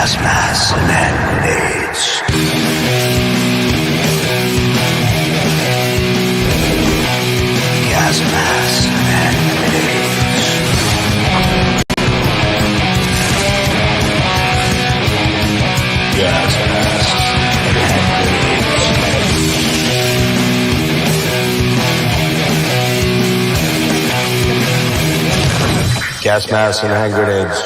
gas masks and hand grenades. Gas masks and hand grenades. Gas masks and hand grenades. Gas masks and hand grenades.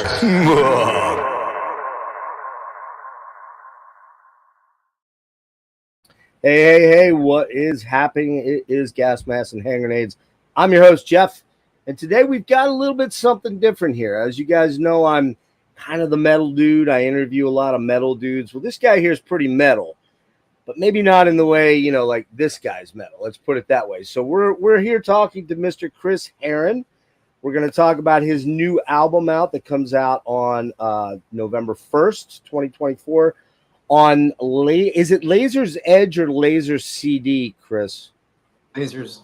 Hey, what is happening? It is Gas Masks and Hand Grenades. I'm your host, Jeff, and today we've got a little bit something different here. As you guys know, I'm kind of the metal dude. I interview a lot of metal dudes. Well, this guy here is pretty metal, but maybe not in the way, like this guy's metal. Let's put it that way. So we're here talking to Mr. Chris Herin. We're going to talk about his new album out that comes out on November 1st, 2024. Is it Laser's Edge or Laser CD, Chris? Laser's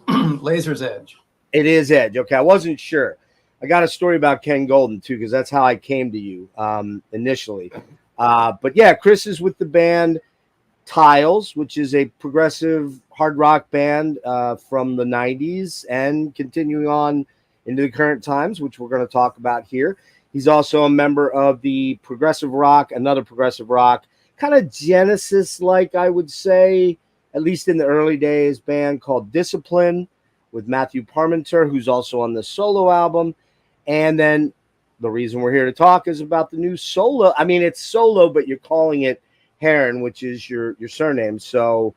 Edge. It is Edge. Okay, I wasn't sure. I got a story about Ken Golden too, because that's how I came to you initially. But yeah, Chris is with the band Tiles, which is a progressive hard rock band from the 90s and continuing on into the current times, which we're going to talk about here. He's also a member of the another progressive rock, kind of Genesis-like, I would say, at least in the early days, band called Discipline with Matthew Parmenter, who's also on the solo album. And then the reason we're here to talk is about the new solo. I mean, it's solo, but you're calling it Herin, which is your surname. So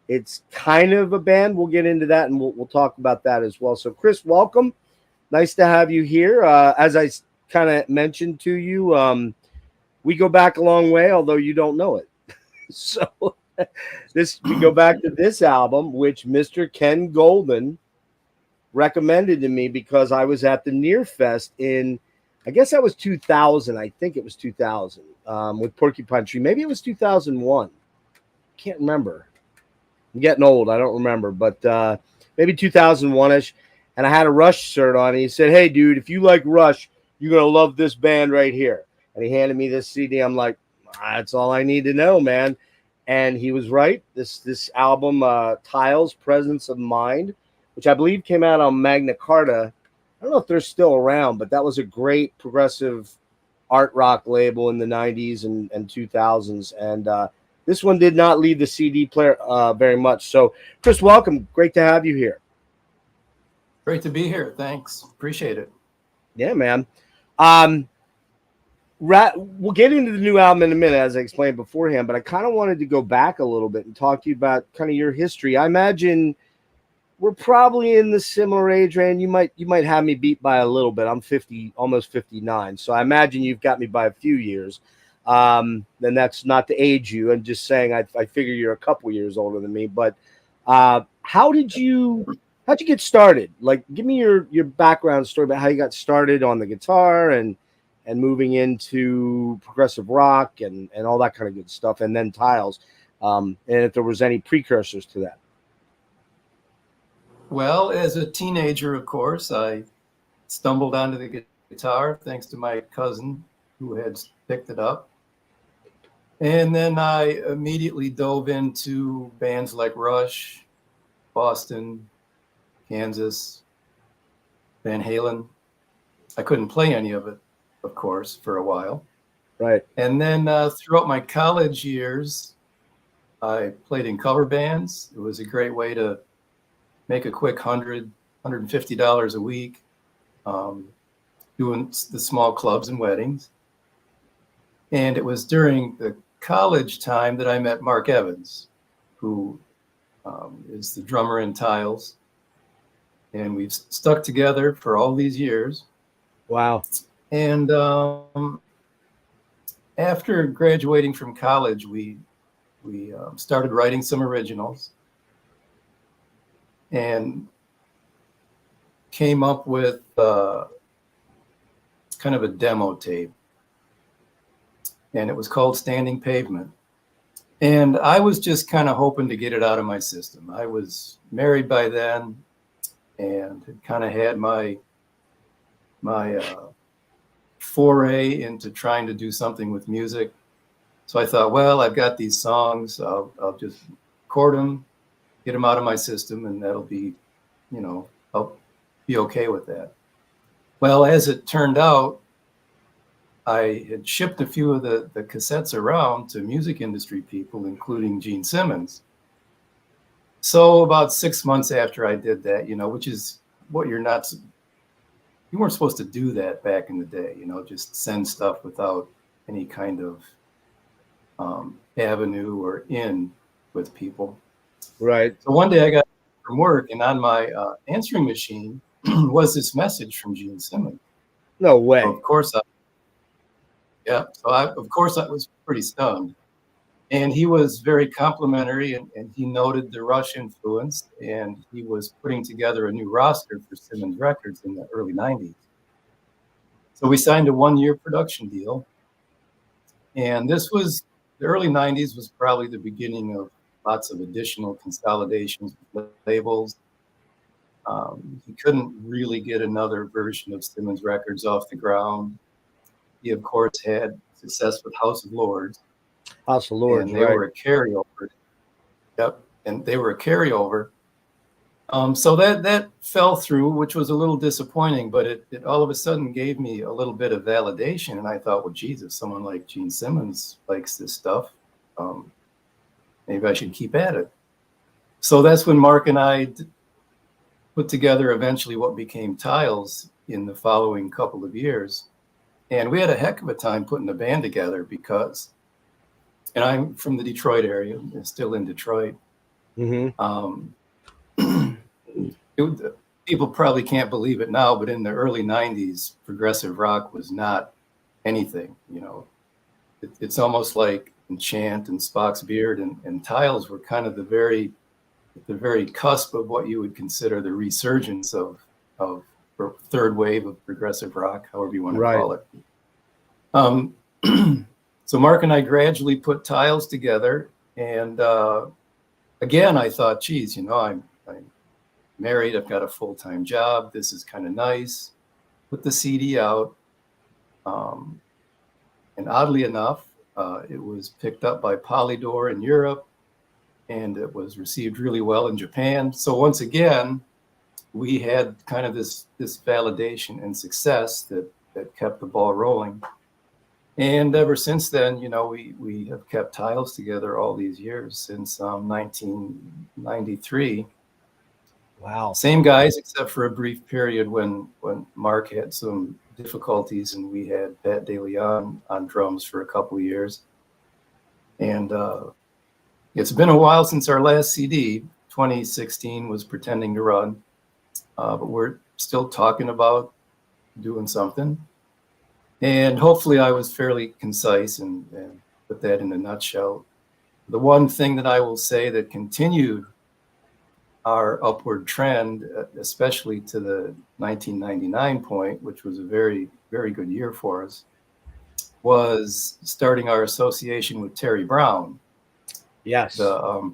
it's kind of a band. We'll get into that, and we'll talk about that as well. So, Chris, welcome. Nice to have you here. As I kind of mentioned to you, we go back a long way, although you don't know it. So we go back to this album, which Mr. Ken Golden recommended to me because I was at the NEARfest in, I guess that was 2000. I think it was 2000 with Porcupine Tree. Maybe it was 2001. Can't remember. I'm getting old. I don't remember, but maybe 2001-ish. And I had a Rush shirt on, and he said, "Hey, dude, if you like Rush, you're going to love this band right here." And he handed me this CD. I'm like, that's all I need to know, man. And he was right. This album, Tiles, Presence of Mind, which I believe came out on Magna Carta. I don't know if they're still around, but that was a great progressive art rock label in the 90s and 2000s. And this one did not leave the CD player very much. So, Chris, welcome. Great to have you here. Great to be here. Thanks. Appreciate it. Yeah, man. We'll get into the new album in a minute, as I explained beforehand, but I kind of wanted to go back a little bit and talk to you about kind of your history. I imagine we're probably in the similar age range. You might have me beat by a little bit. I'm 50, almost 59, so I imagine you've got me by a few years. Then that's not to age you. I'm just saying I figure you're a couple years older than me. But how'd you get started? Like, give me your background story about how you got started on the guitar and moving into progressive rock and all that kind of good stuff, and then Tiles, and if there was any precursors to that. Well, as a teenager, of course, I stumbled onto the guitar thanks to my cousin who had picked it up. And then I immediately dove into bands like Rush, Boston, Kansas, Van Halen. I couldn't play any of it, of course, for a while. Right. And then throughout my college years, I played in cover bands. It was a great way to make a quick $150 a week, doing the small clubs and weddings. And it was during the college time that I met Mark Evans, who is the drummer in Tiles. And we've stuck together for all these years. Wow. And after graduating from college, we started writing some originals and came up with kind of a demo tape. And it was called Standing Pavement. And I was just kind of hoping to get it out of my system. I was married by then and had kind of had my foray into trying to do something with music So I thought, well, I've got these songs. I'll just record them, get them out of my system, and that'll be, I'll be okay with that. Well, as it turned out, I had shipped a few of the cassettes around to music industry people, including Gene Simmons. So about 6 months after I did that, which is what you weren't supposed to do that back in the day, just send stuff without any kind of avenue or in with people. Right. So one day I got from work, and on my answering machine was this message from Gene Simmons. No way. So of course I was pretty stunned. And he was very complimentary, and he noted the Rush influence, and he was putting together a new roster for Simmons Records in the early 90s. So we signed a 1-year production deal. And the early 90s was probably the beginning of lots of additional consolidations with labels. He couldn't really get another version of Simmons Records off the ground. He, of course, had success with House of Lords. House of Lords, and they were a carryover. Yep, and they were a carryover. So that fell through, which was a little disappointing, but it all of a sudden gave me a little bit of validation, and I thought, well, Jesus, someone like Gene Simmons likes this stuff. Maybe I should keep at it. So that's when Mark and I put together eventually what became Tiles in the following couple of years. And we had a heck of a time putting the band together because, and I'm from the Detroit area, and still in Detroit. Mm-hmm. People probably can't believe it now, but in the early 90s, progressive rock was not anything. It's almost like Enchant and Spock's Beard and Tiles were kind of the very cusp of what you would consider the resurgence of third wave of progressive rock, however you want to call it. So Mark and I gradually put Tiles together, and again, I thought, geez, I'm married, I've got a full-time job, this is kind of nice. Put the CD out, and oddly enough, it was picked up by Polydor in Europe, and it was received really well in Japan. So once again, we had kind of this validation and success that kept the ball rolling. And ever since then, we have kept Tiles together all these years since 1993. Wow. Same guys, except for a brief period when Mark had some difficulties and we had Pat DeLeon on drums for a couple of years. And it's been a while since our last CD. 2016 was Pretending to Run, but we're still talking about doing something. And hopefully I was fairly concise and put that in a nutshell. The one thing that I will say that continued our upward trend, especially to the 1999 point, which was a very, very good year for us, was starting our association with Terry Brown. Yes. The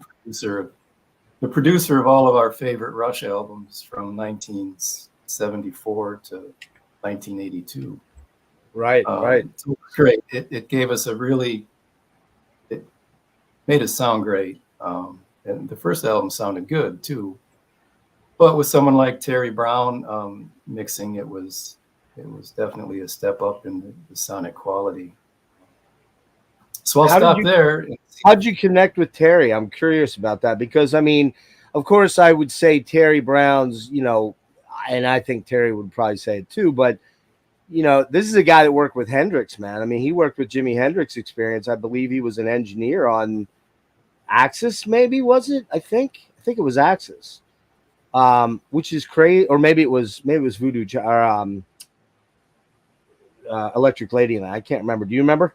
producer of all of our favorite Rush albums from 1974 to 1982. Right. So great. It gave us it made us sound great. And the first album sounded good too. But with someone like Terry Brown mixing, it was definitely a step up in the sonic quality. So I'll stop there. How'd you connect with Terry? I'm curious about that because, of course, I would say Terry Brown's, and I think Terry would probably say it too, but this is a guy that worked with Hendrix, man. He worked with Jimi Hendrix Experience. I believe he was an engineer on Axis, maybe, was it? I think it was Axis, which is crazy. Or maybe it was Voodoo or Electric Lady. And I can't remember. Do you remember?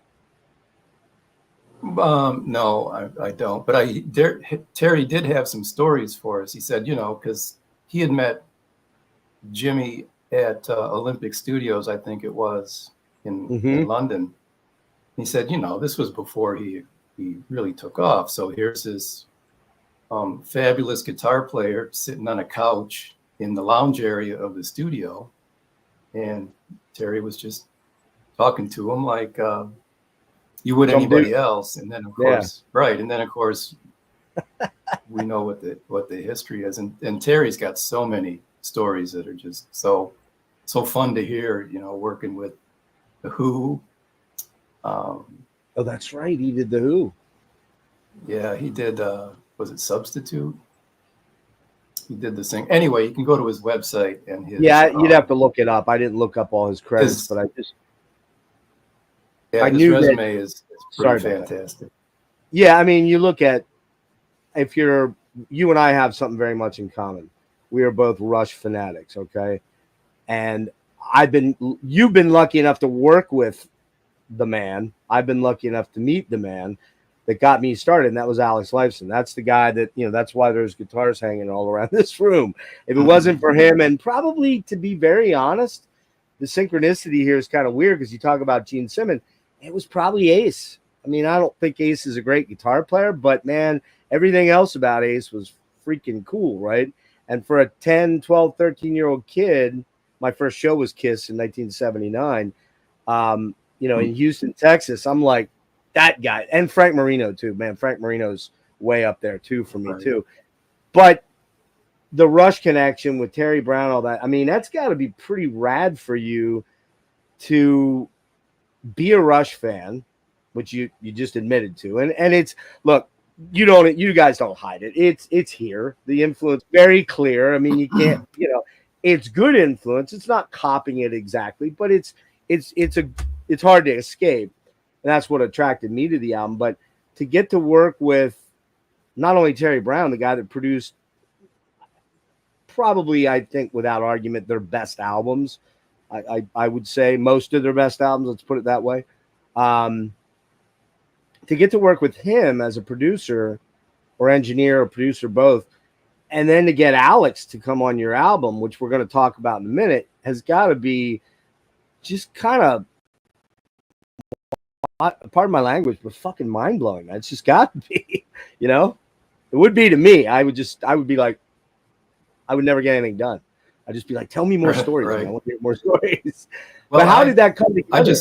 No, I don't. But Terry did have some stories for us. He said, because he had met Jimmy at Olympic Studios, I think it was in London. He said, this was before he really took off. So here's this fabulous guitar player sitting on a couch in the lounge area of the studio. And Terry was just talking to him like you would Some anybody do. else. And then of Yeah. course, right. And then of course, we know what the history is. And Terry's got so many stories that are just so fun to hear, you know, working with the Who. Oh, that's right. He did the Who. Yeah, he did. Was it Substitute? He did this thing. Anyway, you can go to his website and his. Yeah, you'd have to look it up. I didn't look up all his credits, but I just. I his knew resume is pretty sorry about fantastic. Yeah, I mean, you look at if you and I have something very much in common. We are both Rush fanatics, okay? And you've been lucky enough to work with the man. I've been lucky enough to meet the man that got me started, and that was Alex Lifeson. That's the guy that, you know, that's why there's guitars hanging all around this room. If it wasn't for him, and probably, to be very honest, the synchronicity here is kind of weird because you talk about Gene Simmons, it was probably Ace. I mean, I don't think Ace is a great guitar player, but man, everything else about Ace was freaking cool, right? And for a 10, 12, 13-year-old kid, my first show was Kiss in 1979, you know, in Houston, Texas. I'm like, that guy. And Frank Marino, too, man. Frank Marino's way up there, too, for me, too. But the Rush connection with Terry Brown, all that, I mean, that's got to be pretty rad for you to be a Rush fan, which you just admitted to. And it's, look, you guys don't hide it. It's here. The influence very clear. I mean, you can't, you know, it's good influence. It's not copying it exactly, but it's hard to escape. And that's what attracted me to the album. But to get to work with not only Terry Brown, the guy that produced probably, I think, without argument, their best albums. I would say most of their best albums, let's put it that way. To get to work with him as a producer or engineer or producer, both, and then to get Alex to come on your album, which we're going to talk about in a minute, has got to be just kind of, pardon my language, but fucking mind-blowing. It's just got to be, you know? It would be to me. I would be like, I would never get anything done. I'd just be like, tell me more stories. Right. I want to hear more stories. Well, but how did that come together?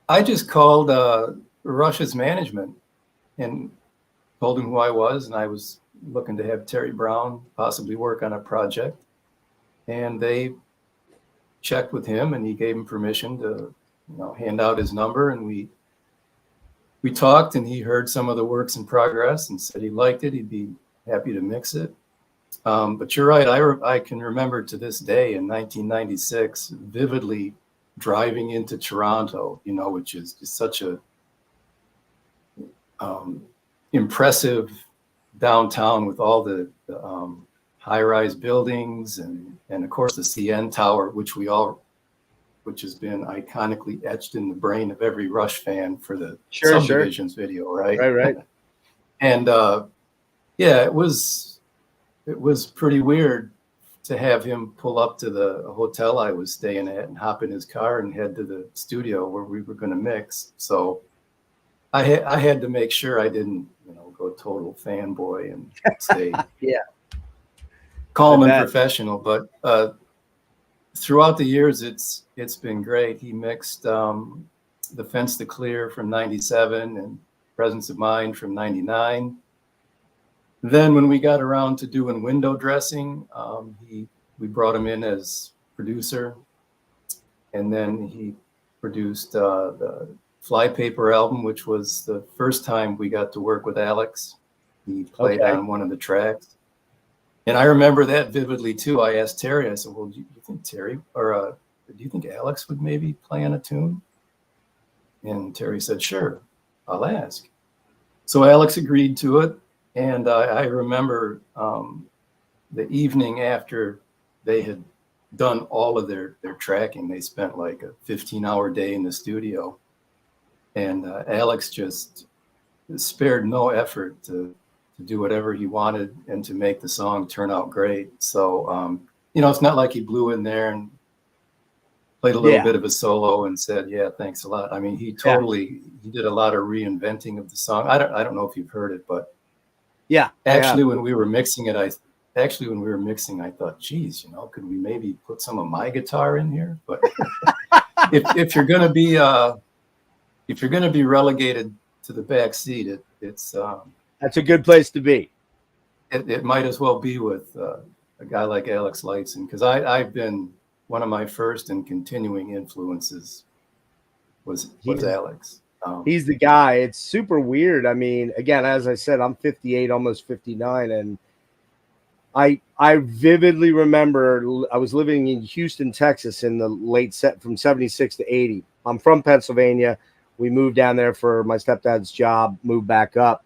I just called Rush's management and told him who I was, and I was looking to have Terry Brown possibly work on a project. And they checked with him, and he gave him permission to, you know, hand out his number. And we talked, and he heard some of the works in progress and said he liked it. He'd be happy to mix it. But you're right. I can remember to this day in 1996 vividly driving into Toronto, you know, which is just such a impressive downtown with all the high-rise buildings and of course the CN Tower, which has been iconically etched in the brain of every Rush fan for the Subdivisions video, right? Right. And yeah, it was pretty weird to have him pull up to the hotel I was staying at and hop in his car and head to the studio where we were going to mix. So I had to make sure I didn't, you know, go total fanboy and stay calm and professional. But throughout the years, it's been great. He mixed The Fence to Clear from '97 and Presence of Mind from '99. Then when we got around to doing window dressing, we brought him in as producer, and then he produced the Flypaper album, which was the first time we got to work with Alex. He played on one of the tracks. And I remember that vividly too. I asked Terry, I said, well, do you think Terry, or do you think Alex would maybe play on a tune? And Terry said, sure, I'll ask. So Alex agreed to it. And I remember the evening after they had done all of their tracking, they spent like a 15-hour day in the studio. And Alex just spared no effort to do whatever he wanted and to make the song turn out great. So, you know, it's not like he blew in there and played a little bit of a solo and said, yeah, thanks a lot. I mean, he did a lot of reinventing of the song. I don't know if you've heard it, but actually when we were mixing it, I thought, geez, you know, could we maybe put some of my guitar in here? But if you're going to be if you're going to be relegated to the back seat, it's That's a good place to be. it might as well be with a guy like Alex Lightson, because I've been one of my first and continuing influences was Alex. He's the guy. It's super weird. I mean, again, as I said, I'm 58, almost 59, and I vividly remember I was living in Houston, Texas in the late set from 76 to 80. I'm from Pennsylvania. We moved down there for my stepdad's job, moved back up.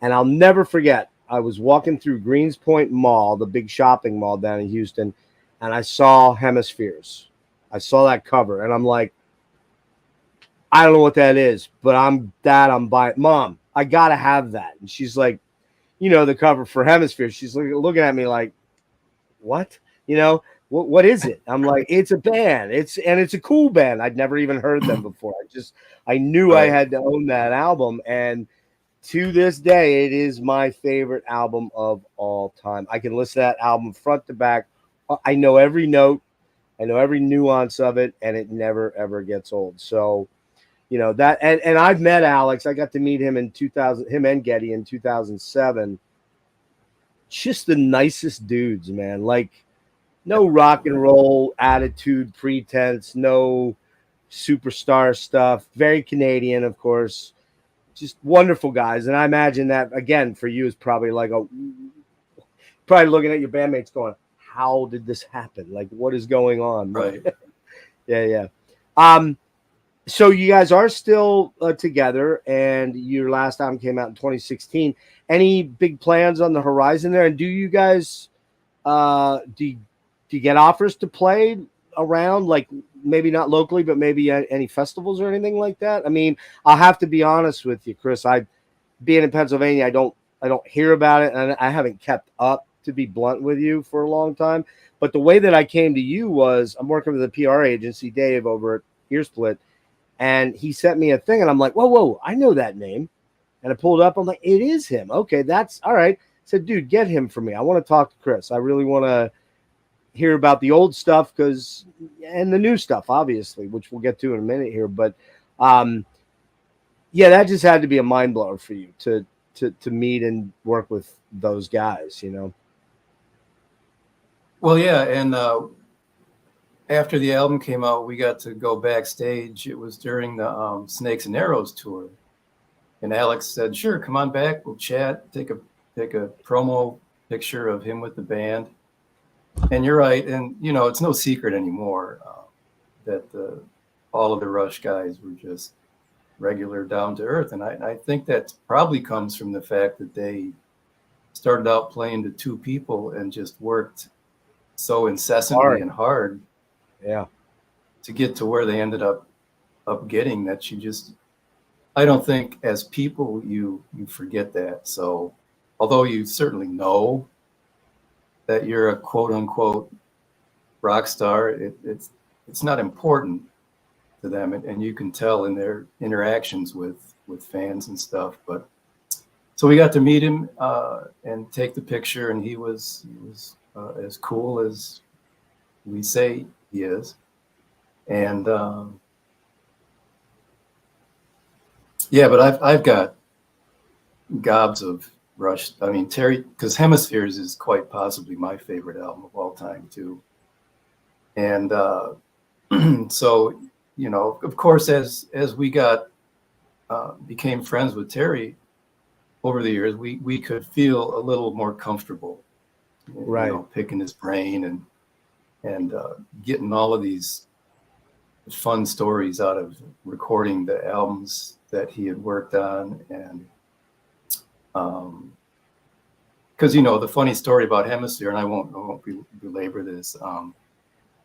And I'll never forget, I was walking through Greenspoint Mall, the big shopping mall down in Houston, and I saw Hemispheres. I saw that cover, and I'm like, I don't know what that is, but I'm buying. Mom, I got to have that. And she's like, you know, the cover for Hemisphere. She's looking at me like, what? You know, what is it? I'm like, it's a band. It's a cool band. I'd never even heard them before. I knew I had to own that album. And to this day, it is my favorite album of all time. I can listen to that album front to back. I know every note. I know every nuance of it, and it never, ever gets old. So, you know, that, and I've met Alex. I got to meet him in 2000, him and Getty in 2007. Just the nicest dudes, man. Like, no rock and roll attitude, pretense, no superstar stuff. Very Canadian, of course. Just wonderful guys. And I imagine that, again, for you is probably like probably looking at your bandmates going, how did this happen? Like, what is going on? Right. Yeah. So you guys are still together, and your last album came out in 2016. Any big plans on the horizon there? And do you guys do you get offers to play around, like maybe not locally, but maybe any festivals or anything like that? I mean, I'll have to be honest with you, Chris. Being in Pennsylvania, I don't hear about it, and I haven't kept up, to be blunt with you, for a long time. But the way that I came to you was I'm working with a PR agency, Dave, over at Earsplit. And he sent me a thing, and I'm like, whoa, I know that name. And I pulled up. I'm like, it is him. Okay, that's all right. I said, dude, get him for me. I want to talk to Chris. I really want to hear about the old stuff and the new stuff, obviously, which we'll get to in a minute here. But, yeah, that just had to be a mind blower for you to meet and work with those guys, you know? Well, yeah, and after the album came out, we got to go backstage. It was during the Snakes and Arrows tour. And Alex said, sure, come on back. We'll chat, take a promo picture of him with the band. And you're right. And, you know, it's no secret anymore that all of the Rush guys were just regular, down to earth. And I think that probably comes from the fact that they started out playing to two people and just worked so incessantly and hard. Yeah. To get to where they ended up getting, that you just, I don't think as people you forget that. So although you certainly know that you're a quote unquote rock star, it's not important to them, and you can tell in their interactions with fans and stuff. But so we got to meet him and take the picture, and he was as cool as we say he is. And yeah, but I've got gobs of Rush. I mean, Terry, because Hemispheres is quite possibly my favorite album of all time too. And so, you know, of course, as we became friends with Terry over the years, we could feel a little more comfortable, right? You know, picking his brain and getting all of these fun stories out of recording the albums that he had worked on. And because, you know, the funny story about Hemisphere, and I won't belabor this,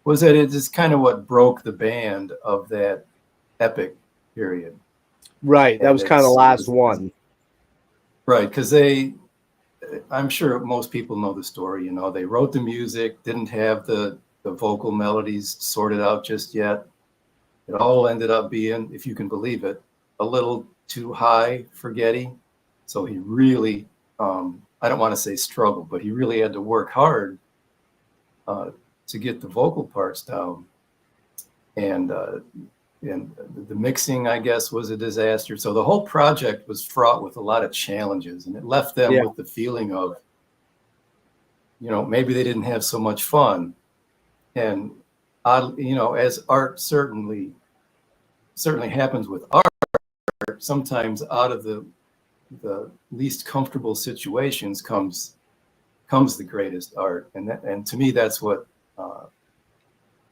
was that it is kind of what broke the band of that epic period. Right. That was kind of the last one. Right. Because I'm sure most people know the story, you know, they wrote the music, didn't have the vocal melodies sorted out just yet. It all ended up being, if you can believe it, a little too high for Getty. So he really, I don't want to say struggled, but he really had to work hard to get the vocal parts down. And the mixing, I guess, was a disaster. So the whole project was fraught with a lot of challenges, and it left them with the feeling of, maybe they didn't have so much fun. And as art certainly happens with art, sometimes out of the least comfortable situations comes the greatest art. And to me, that's what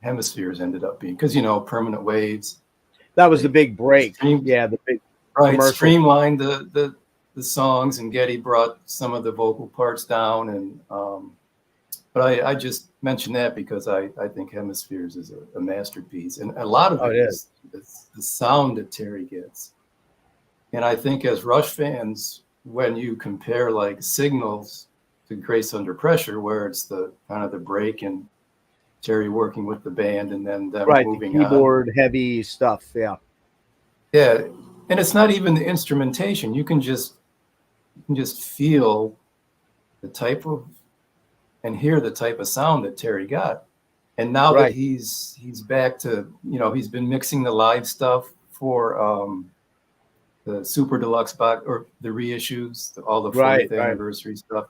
Hemispheres ended up being, because Permanent Waves, that was the big break. The big commercial. Streamlined the songs, and Getty brought some of the vocal parts down. And but I just mentioned that because I think Hemispheres is a masterpiece, and a lot of it is the sound that Terry gets. And I think as Rush fans, when you compare like Signals to Grace Under Pressure, where it's the kind of the break and Terry working with the band and then them moving the keyboard heavy stuff. Yeah. And it's not even the instrumentation. You can just feel the type of and hear the type of sound that Terry got. And now that he's back to, he's been mixing the live stuff for the Super Deluxe box or the reissues, all the 40th anniversary stuff.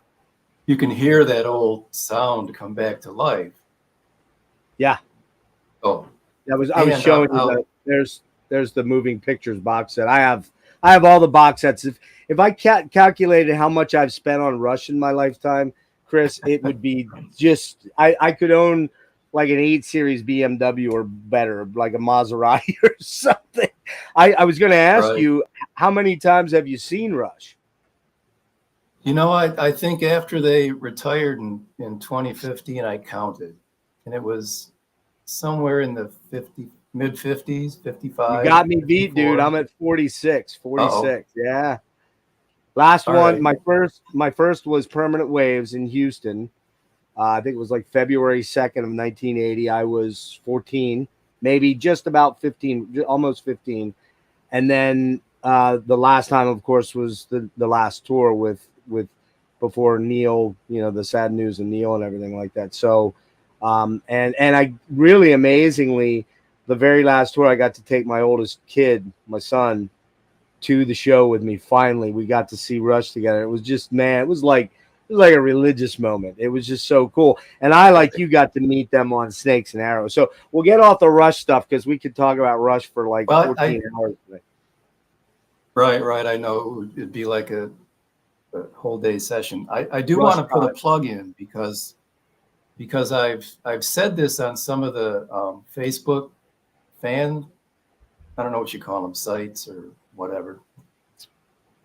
You can hear that old sound come back to life. Yeah. Oh, I was showing you that there's the moving pictures box set. I have all the box sets. If I calculated how much I've spent on Rush in my lifetime, Chris, it would be just I could own like an 8 Series BMW or better, like a Maserati or something. I was going to ask you, how many times have you seen Rush? I think after they retired in 2015, I counted, and it was somewhere in the mid 50s, 55. You got me beat, 54. Dude. I'm at 46. Yeah. Last one, my first was Permanent Waves in Houston. I think it was like February 2nd of 1980. I was 14, maybe just about 15, almost 15. And then the last time, of course, was the last tour with before Neil, the sad news of Neil and everything like that. So, and I really amazingly, the very last tour, I got to take my oldest kid, my son, to the show with me. Finally, we got to see Rush together. It was just, man, it was like a religious moment. It was just so cool. And I, like you, got to meet them on Snakes and Arrows. So we'll get off the Rush stuff because we could talk about Rush for like 14 hours. Right. I know it'd be like a whole day session. I do want to put a plug in because I've said this on some of the Facebook fan, I don't know what you call them, sites or whatever.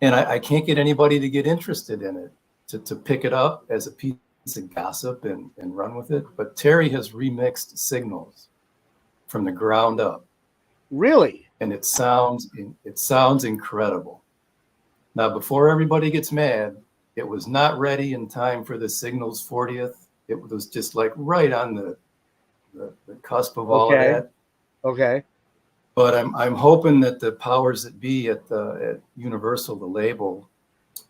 And I can't get anybody to get interested in it, to pick it up as a piece of gossip and run with it. But Terry has remixed Signals from the ground up. Really? And it sounds incredible. Now, before everybody gets mad, it was not ready in time for the Signals 40th. It was just like right on the cusp of all of that. Okay. But I'm hoping that the powers that be at Universal, the label,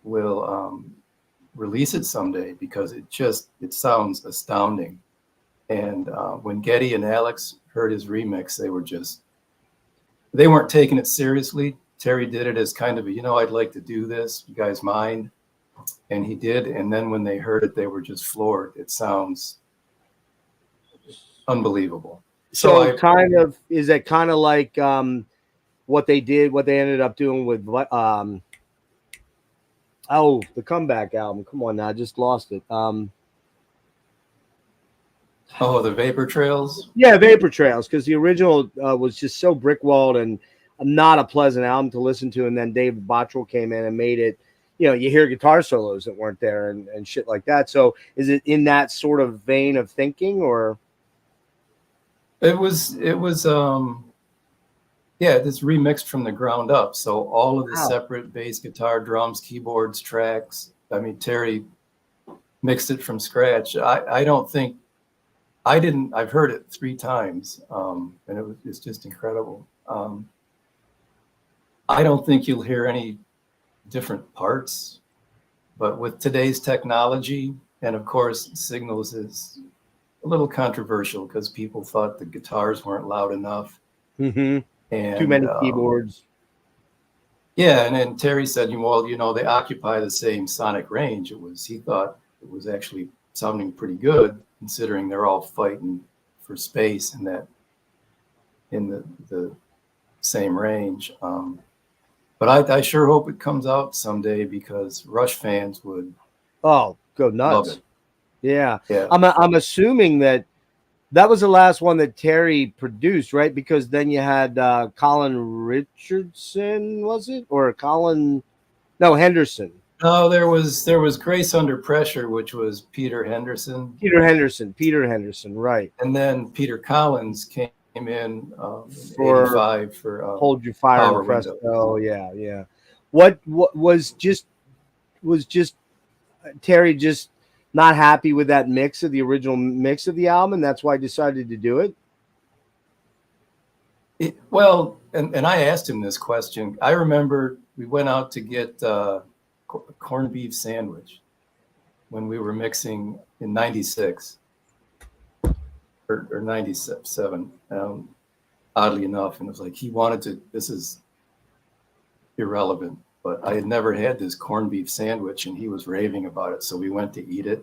will release it someday, because it sounds astounding. And when Getty and Alex heard his remix, they weren't taking it seriously. Terry did it as kind of I'd like to do this, you guys mind? And he did. And then when they heard it, they were just floored. It sounds unbelievable. So is it kind of like what they ended up doing with the comeback album? Come on now, I just lost it. The Vapor Trails? Yeah, Vapor Trails, because the original was just so brick-walled and not a pleasant album to listen to. And then David Bottrell came in and made it, you hear guitar solos that weren't there and shit like that. So is it in that sort of vein of thinking, or? It was this remixed from the ground up. So all of the separate bass, guitar, drums, keyboards, tracks. I mean, Terry mixed it from scratch. I've heard it 3 times, and it's just incredible. I don't think you'll hear any different parts, but with today's technology, and of course, Signals is a little controversial because people thought the guitars weren't loud enough. Mm-hmm. And too many keyboards. Yeah, and then Terry said, well, they occupy the same sonic range. He thought it was actually sounding pretty good, considering they're all fighting for space in the same range. But I sure hope it comes out someday, because Rush fans would go love nuts. it. Yeah. Yeah. I'm assuming that was the last one that Terry produced, right? Because then you had Colin Richardson, was it? Or Henderson. No, there was Grace Under Pressure, which was Peter Henderson. Peter Henderson, right. And then Peter Collins came in for 85 for Hold Your Fire and Presto. Oh, yeah. What was just Terry just not happy with that mix of the original mix of the album, and that's why I decided to do it? And I asked him this question. I remember we went out to get a corned beef sandwich when we were mixing in 96 or 97, oddly enough. And it was like, he wanted to, this is irrelevant, but I had never had this corned beef sandwich, and he was raving about it. So we went to eat it,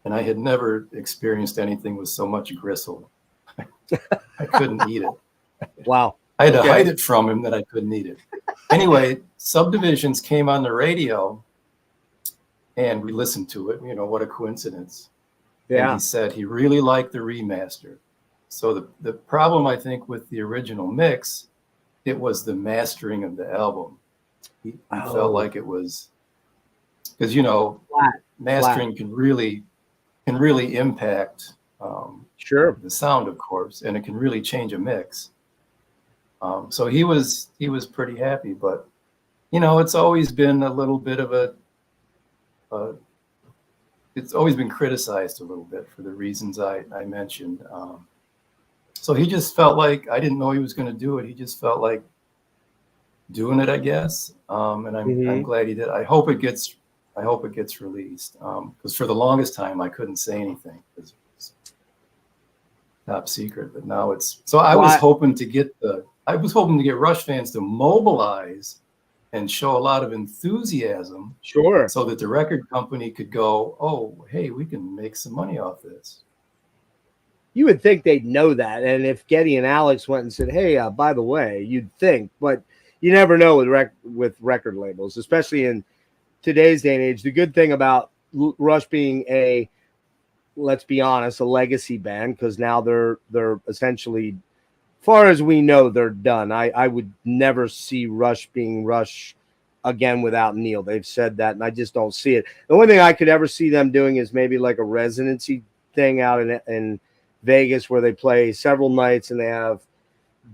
and I had never experienced anything with so much gristle. I couldn't eat it. Wow. I had to hide it from him that I couldn't eat it. Anyway, Subdivisions came on the radio, and we listened to it. What a coincidence. Yeah. And he said he really liked the remaster. So the problem, I think, with the original mix, it was the mastering of the album. He felt like it was, because mastering can really impact the sound, of course, and it can really change a mix. So he was pretty happy, but it's always been a little bit of it's always been criticized a little bit for the reasons I mentioned. So he just felt like, I didn't know he was going to do it. He just felt like doing it, I guess. And I'm glad he did. I hope it gets released. Because for the longest time I couldn't say anything because it was top secret. But now it's so. I was hoping to get Rush fans to mobilize and show a lot of enthusiasm. Sure. So that the record company could go, oh, hey, we can make some money off this. You would think they'd know that. And if Geddy and Alex went and said, hey, by the way, you'd think, but you never know with record labels, especially in today's day and age. The good thing about Rush being let's be honest, a legacy band, because now they're essentially, far as we know, they're done. I would never see Rush being Rush again without Neil. They've said that, and I just don't see it. The only thing I could ever see them doing is maybe like a residency thing out in Vegas, where they play several nights and they have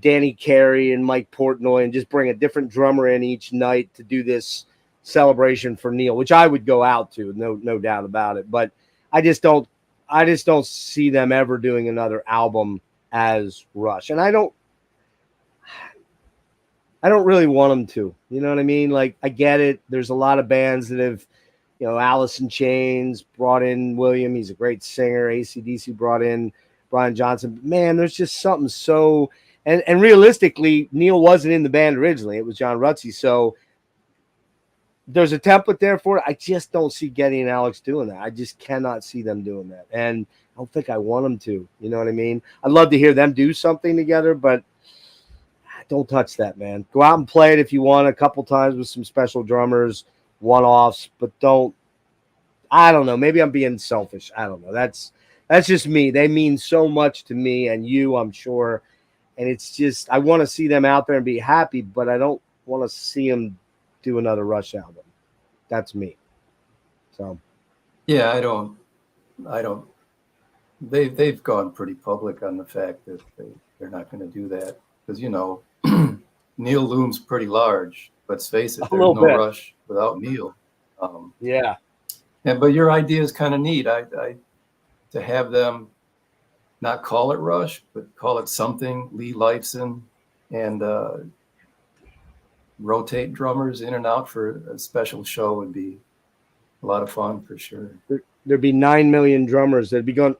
Danny Carey and Mike Portnoy and just bring a different drummer in each night to do this celebration for Neil, which I would go out to, no doubt about it. But I just don't see them ever doing another album as Rush, and I don't really want them to. You know what I mean? Like, I get it. There's a lot of bands that have, Alice in Chains brought in William. He's a great singer. AC/DC brought in Brian Johnson. Man, there's just something so, and realistically, Neil wasn't in the band originally. It was John Rutsey. So there's a template there for it. I just don't see Geddy and Alex doing that. I just cannot see them doing that. And I don't think I want them to. You know what I mean? I'd love to hear them do something together, but don't touch that, man. Go out and play it if you want a couple times with some special drummers, one-offs, but don't. I don't know. Maybe I'm being selfish. I don't know. That's just me. They mean so much to me and you, I'm sure. And it's just, I want to see them out there and be happy, but I don't want to see them do another Rush album. That's me. So. Yeah, I don't. They've gone pretty public on the fact that they're not going to do that because, Neil looms pretty large. Let's face it, there's no Rush without Neil. Yeah. But your idea is kind of neat. I to have them not call it Rush, but call it something. Lee Lifeson and rotate drummers in and out for a special show would be a lot of fun for sure. There'd be 9 million drummers that'd be going,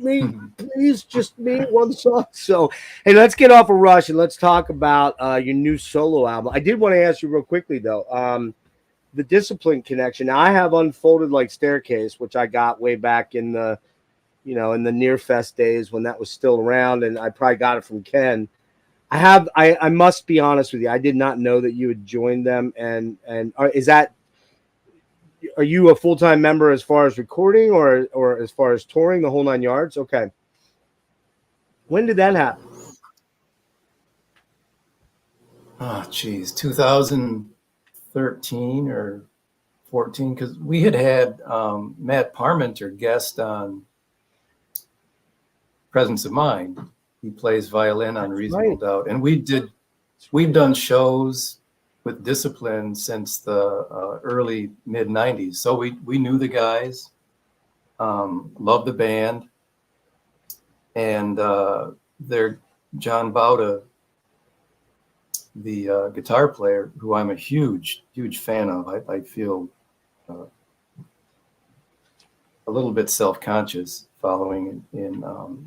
me, please, just me, one song. So, hey, let's get off of Rush and let's talk about your new solo album. I did want to ask you real quickly though, the Discipline connection. Now, I have Unfolded Like Staircase, which I got way back in the, in the NEARfest days when that was still around, and I probably got it from Ken. I must be honest with you. I did not know that you had joined them, and are you a full-time member as far as recording or as far as touring, the whole nine yards? Okay. When did that happen? Oh, geez, 2013 or 14, because we had Matt Parmenter guest on Presence of Mind. He plays violin on Reasonable Doubt, and we've done shows with Discipline since the early mid 90s. So we knew the guys, loved the band, and they're John Bauta, the guitar player, who I'm a huge fan of. I feel a little bit self-conscious following in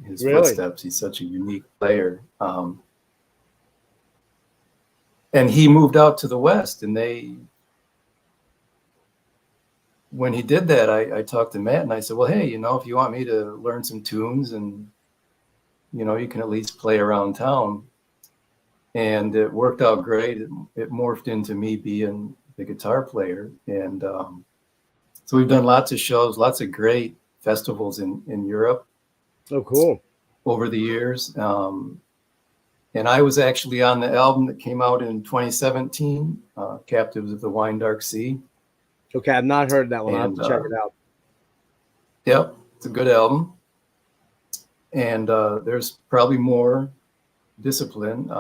his footsteps. He's such a unique player. And he moved out to the West, and when he did that, I talked to Matt and I said, well, hey, if you want me to learn some tunes and, you can at least play around town. And it worked out great. It morphed into me being the guitar player. And so we've done lots of shows, lots of great festivals in Europe. Oh, cool. Over the years. And I was actually on the album that came out in 2017, Captives of the Wine Dark Sea. Okay, I've not heard that one. I'll have to check it out. Yep, it's a good album. And there's probably more Discipline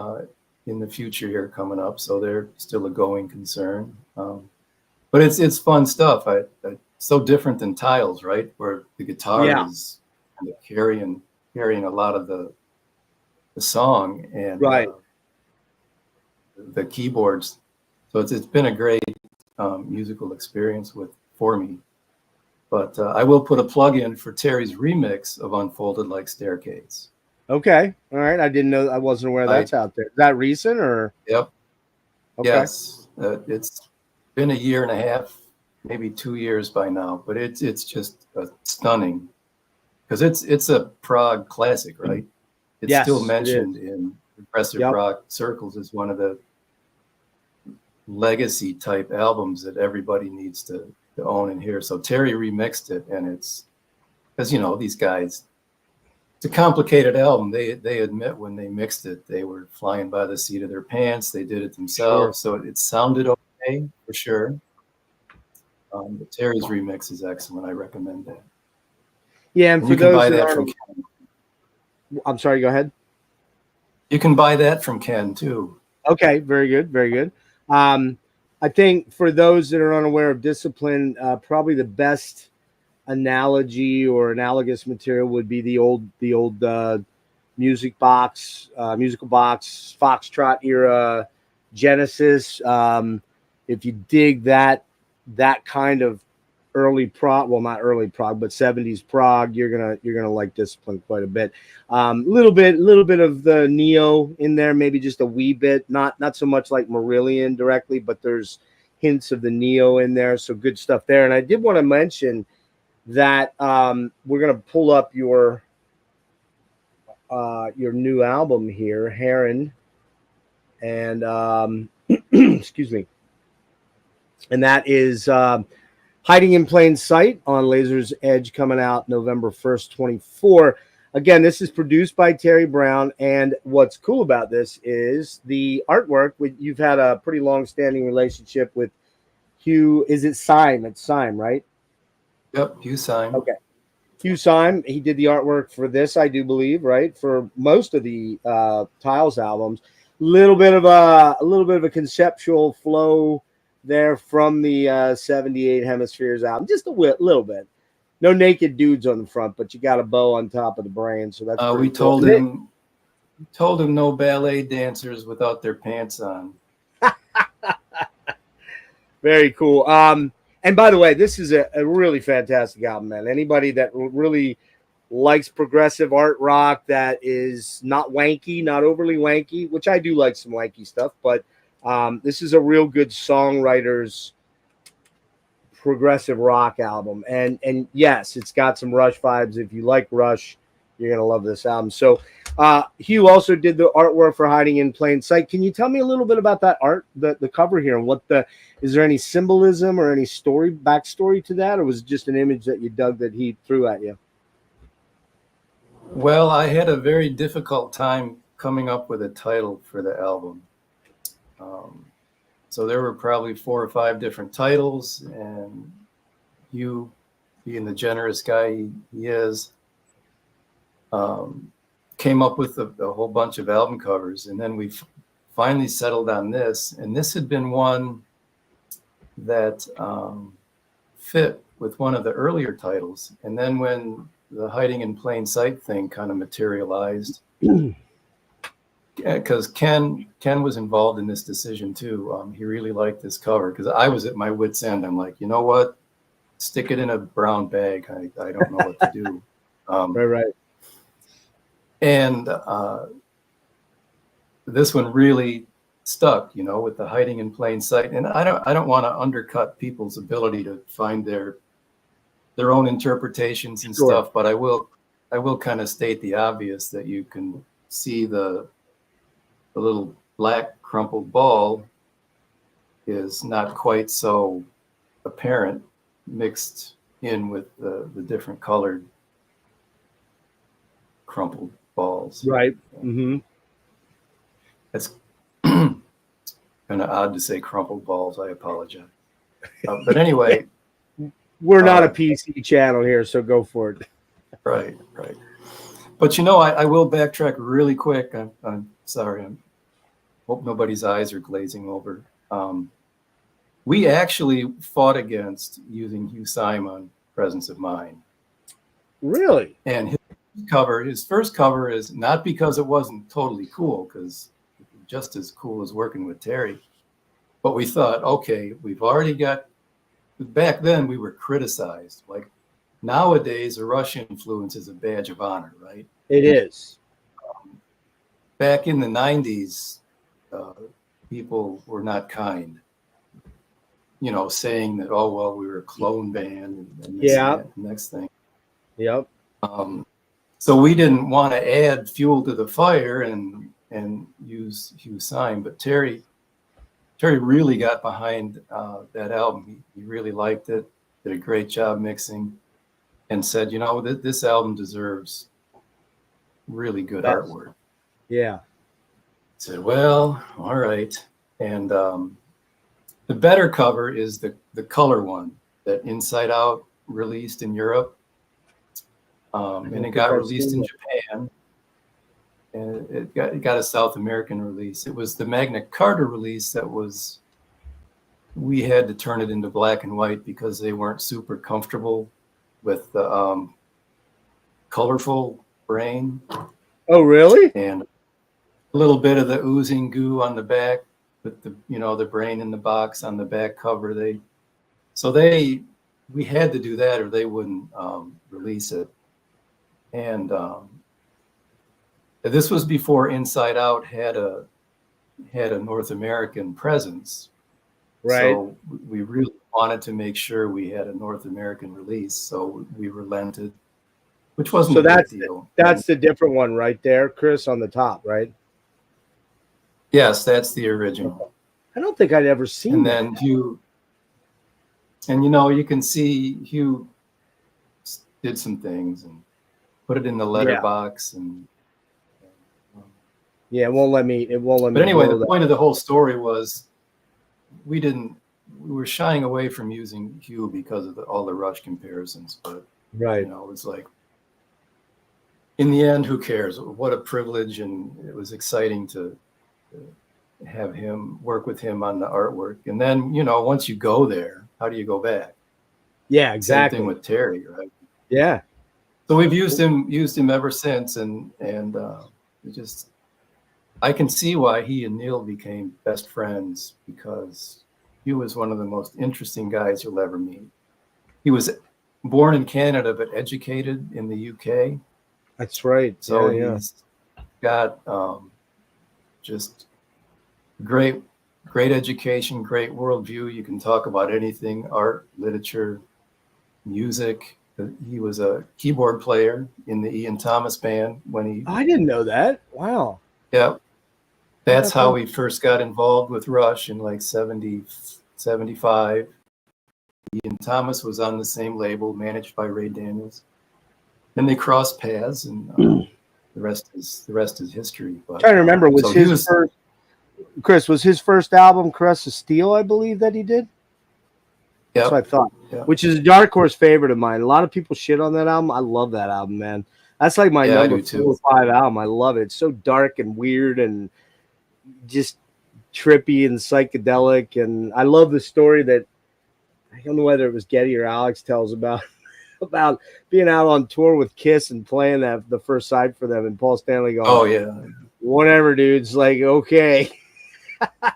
in the future here coming up, so they're still a going concern. But it's fun stuff. So different than Tiles, right? Where the guitar is kind of carrying a lot of the song and the keyboards. So it's been a great musical experience for me. But I will put a plug in for Terry's remix of Unfolded Like Staircase. Okay. All right. I didn't know. I wasn't aware that's out there. Is that recent or? Yep. Okay. Yes. It's been a year and a half, maybe 2 years by now, but it's just stunning because it's a prog classic, right? It's still mentioned in progressive rock circles as one of the legacy type albums that everybody needs to own and hear. So Terry remixed it, and it's because these guys, it's a complicated album. They admit when they mixed it, they were flying by the seat of their pants. They did it themselves, so it sounded okay for sure. But Terry's remix is excellent. I recommend that. Yeah, and for you can buy that from Ken. I'm sorry, go ahead. You can buy that from Ken too. Okay, very good, very good. I think for those that are unaware of Discipline, probably the best analogy or analogous material would be the old musical box, Foxtrot era Genesis. If you dig that kind of early prog, well, not early prog, but 70s prog, you're gonna like Discipline quite a bit. Little bit of the neo in there, maybe just a wee bit, not so much like Marillion directly, but there's hints of the neo in there, so good stuff there. And I did want to mention that we're gonna pull up your new album here, Herin, and excuse me, and that is Hiding in Plain Sight on Laser's Edge, coming out November 1st, 24. Again, this is produced by Terry Brown, and what's cool about this is the artwork. You've had a pretty long-standing relationship with Hugh. Is it Syme? It's Syme, right? Yep, Hugh Syme. Okay. Hugh Syme, he did the artwork for this, I do believe, right? For most of the Tiles albums. Little bit of a conceptual flow there from the 78 Hemispheres album, just a little bit. No naked dudes on the front, but you got a bow on top of the brain, so that's we told him no ballet dancers without their pants on. Very cool. And by the way, this is a really fantastic album, man. Anybody that really likes progressive art rock that is not wanky, not overly wanky, which I do like some wanky stuff, but this is a real good songwriter's progressive rock album. And yes, it's got some Rush vibes. If you like Rush, you're gonna love this album. So Hugh also did the artwork for Hiding in Plain Sight. Can you tell me a little bit about that art, the cover here, and is there any symbolism or any backstory to that, or was it just an image that you dug that he threw at you? Well, I had a very difficult time coming up with a title for the album. So there were probably 4 or 5 different titles, and Hugh, being the generous guy he is, came up with a whole bunch of album covers, and then we finally settled on this. And this had been one that fit with one of the earlier titles. And then when the Hiding in Plain Sight thing kind of materialized, because Ken was involved in this decision too. He really liked this cover, because I was at my wit's end. I'm like, you know what? Stick it in a brown bag. I don't know what to do. Right. And this one really stuck, with the Hiding in Plain Sight. And I don't want to undercut people's ability to find their own interpretations and stuff, but I will kind of state the obvious, that you can see the little black crumpled ball is not quite so apparent mixed in with the different colored crumpled balls. Right. Mm-hmm. It's kind of odd to say crumpled balls. I apologize. But anyway. We're not a PC channel here, so go for it. Right. But I will backtrack really quick. I'm sorry. I hope nobody's eyes are glazing over. We actually fought against using Hugh Simon, Presence of Mind. Really? And his first cover is not because it wasn't totally cool, because just as cool as working with Terry. But we thought, okay, we've already got. Back then, we were criticized. Like nowadays, a Rush influence is a badge of honor, right? It is. Back in the 90s, people were not kind. Saying that, oh, well, we were a clone band and this and that, next thing. Yep. So we didn't want to add fuel to the fire and use Hugh Syme, but Terry really got behind that album. He really liked it, did a great job mixing, and said, this album deserves really good artwork. Yeah. I said, well, all right. And the better cover is the color one that Inside Out released in Europe. And it got released in Japan. And it got a South American release. It was the Magna Carta release we had to turn it into black and white because they weren't super comfortable with the colorful brain. Oh, really? And a little bit of the oozing goo on the back, with the brain in the box on the back cover. We had to do that or they wouldn't release it. And this was before Inside Out had a North American presence. Right. So we really wanted to make sure we had a North American release. So we relented, which wasn't a big deal. That's the different one right there, Chris, on the top, right? Yes, that's the original. I don't think I'd ever seen and that. Then Hugh, and you can see Hugh did some things and put it in the letterbox and it won't let me. But anyway, the point of the whole story was we were shying away from using Hugh because of all the Rush comparisons. But right, it was like, in the end, who cares? What a privilege, and it was exciting to have him work with him on the artwork. And then once you go there, how do you go back? Yeah, exactly. Same thing with Terry, right? Yeah. So we've used him ever since, and I can see why he and Neil became best friends, because he was one of the most interesting guys you'll ever meet. He was born in Canada but educated in the UK. That's right. So yeah. he's got just great education, great worldview. You can talk about anything: art, literature, music. He was a keyboard player in the Ian Thomas band when he. I didn't know that. Wow. Yeah, that's how he first got involved with Rush in like 70, 75. Ian Thomas was on the same label, managed by Ray Daniels. Then they crossed paths, and the rest is history. But I'm trying to remember, was his first album Caress of Steel, I believe, that he did? Yeah, that's what I thought. Yep. Which is a dark horse favorite of mine. A lot of people shit on that album. I love that album, man. That's like my number 4 or 5 album. I love it. It's so dark and weird and just trippy and psychedelic. And I love the story that, I don't know whether it was Getty or Alex tells about being out on tour with Kiss and playing the first side for them, and Paul Stanley going, "Oh yeah, whatever, dude." It's like, okay.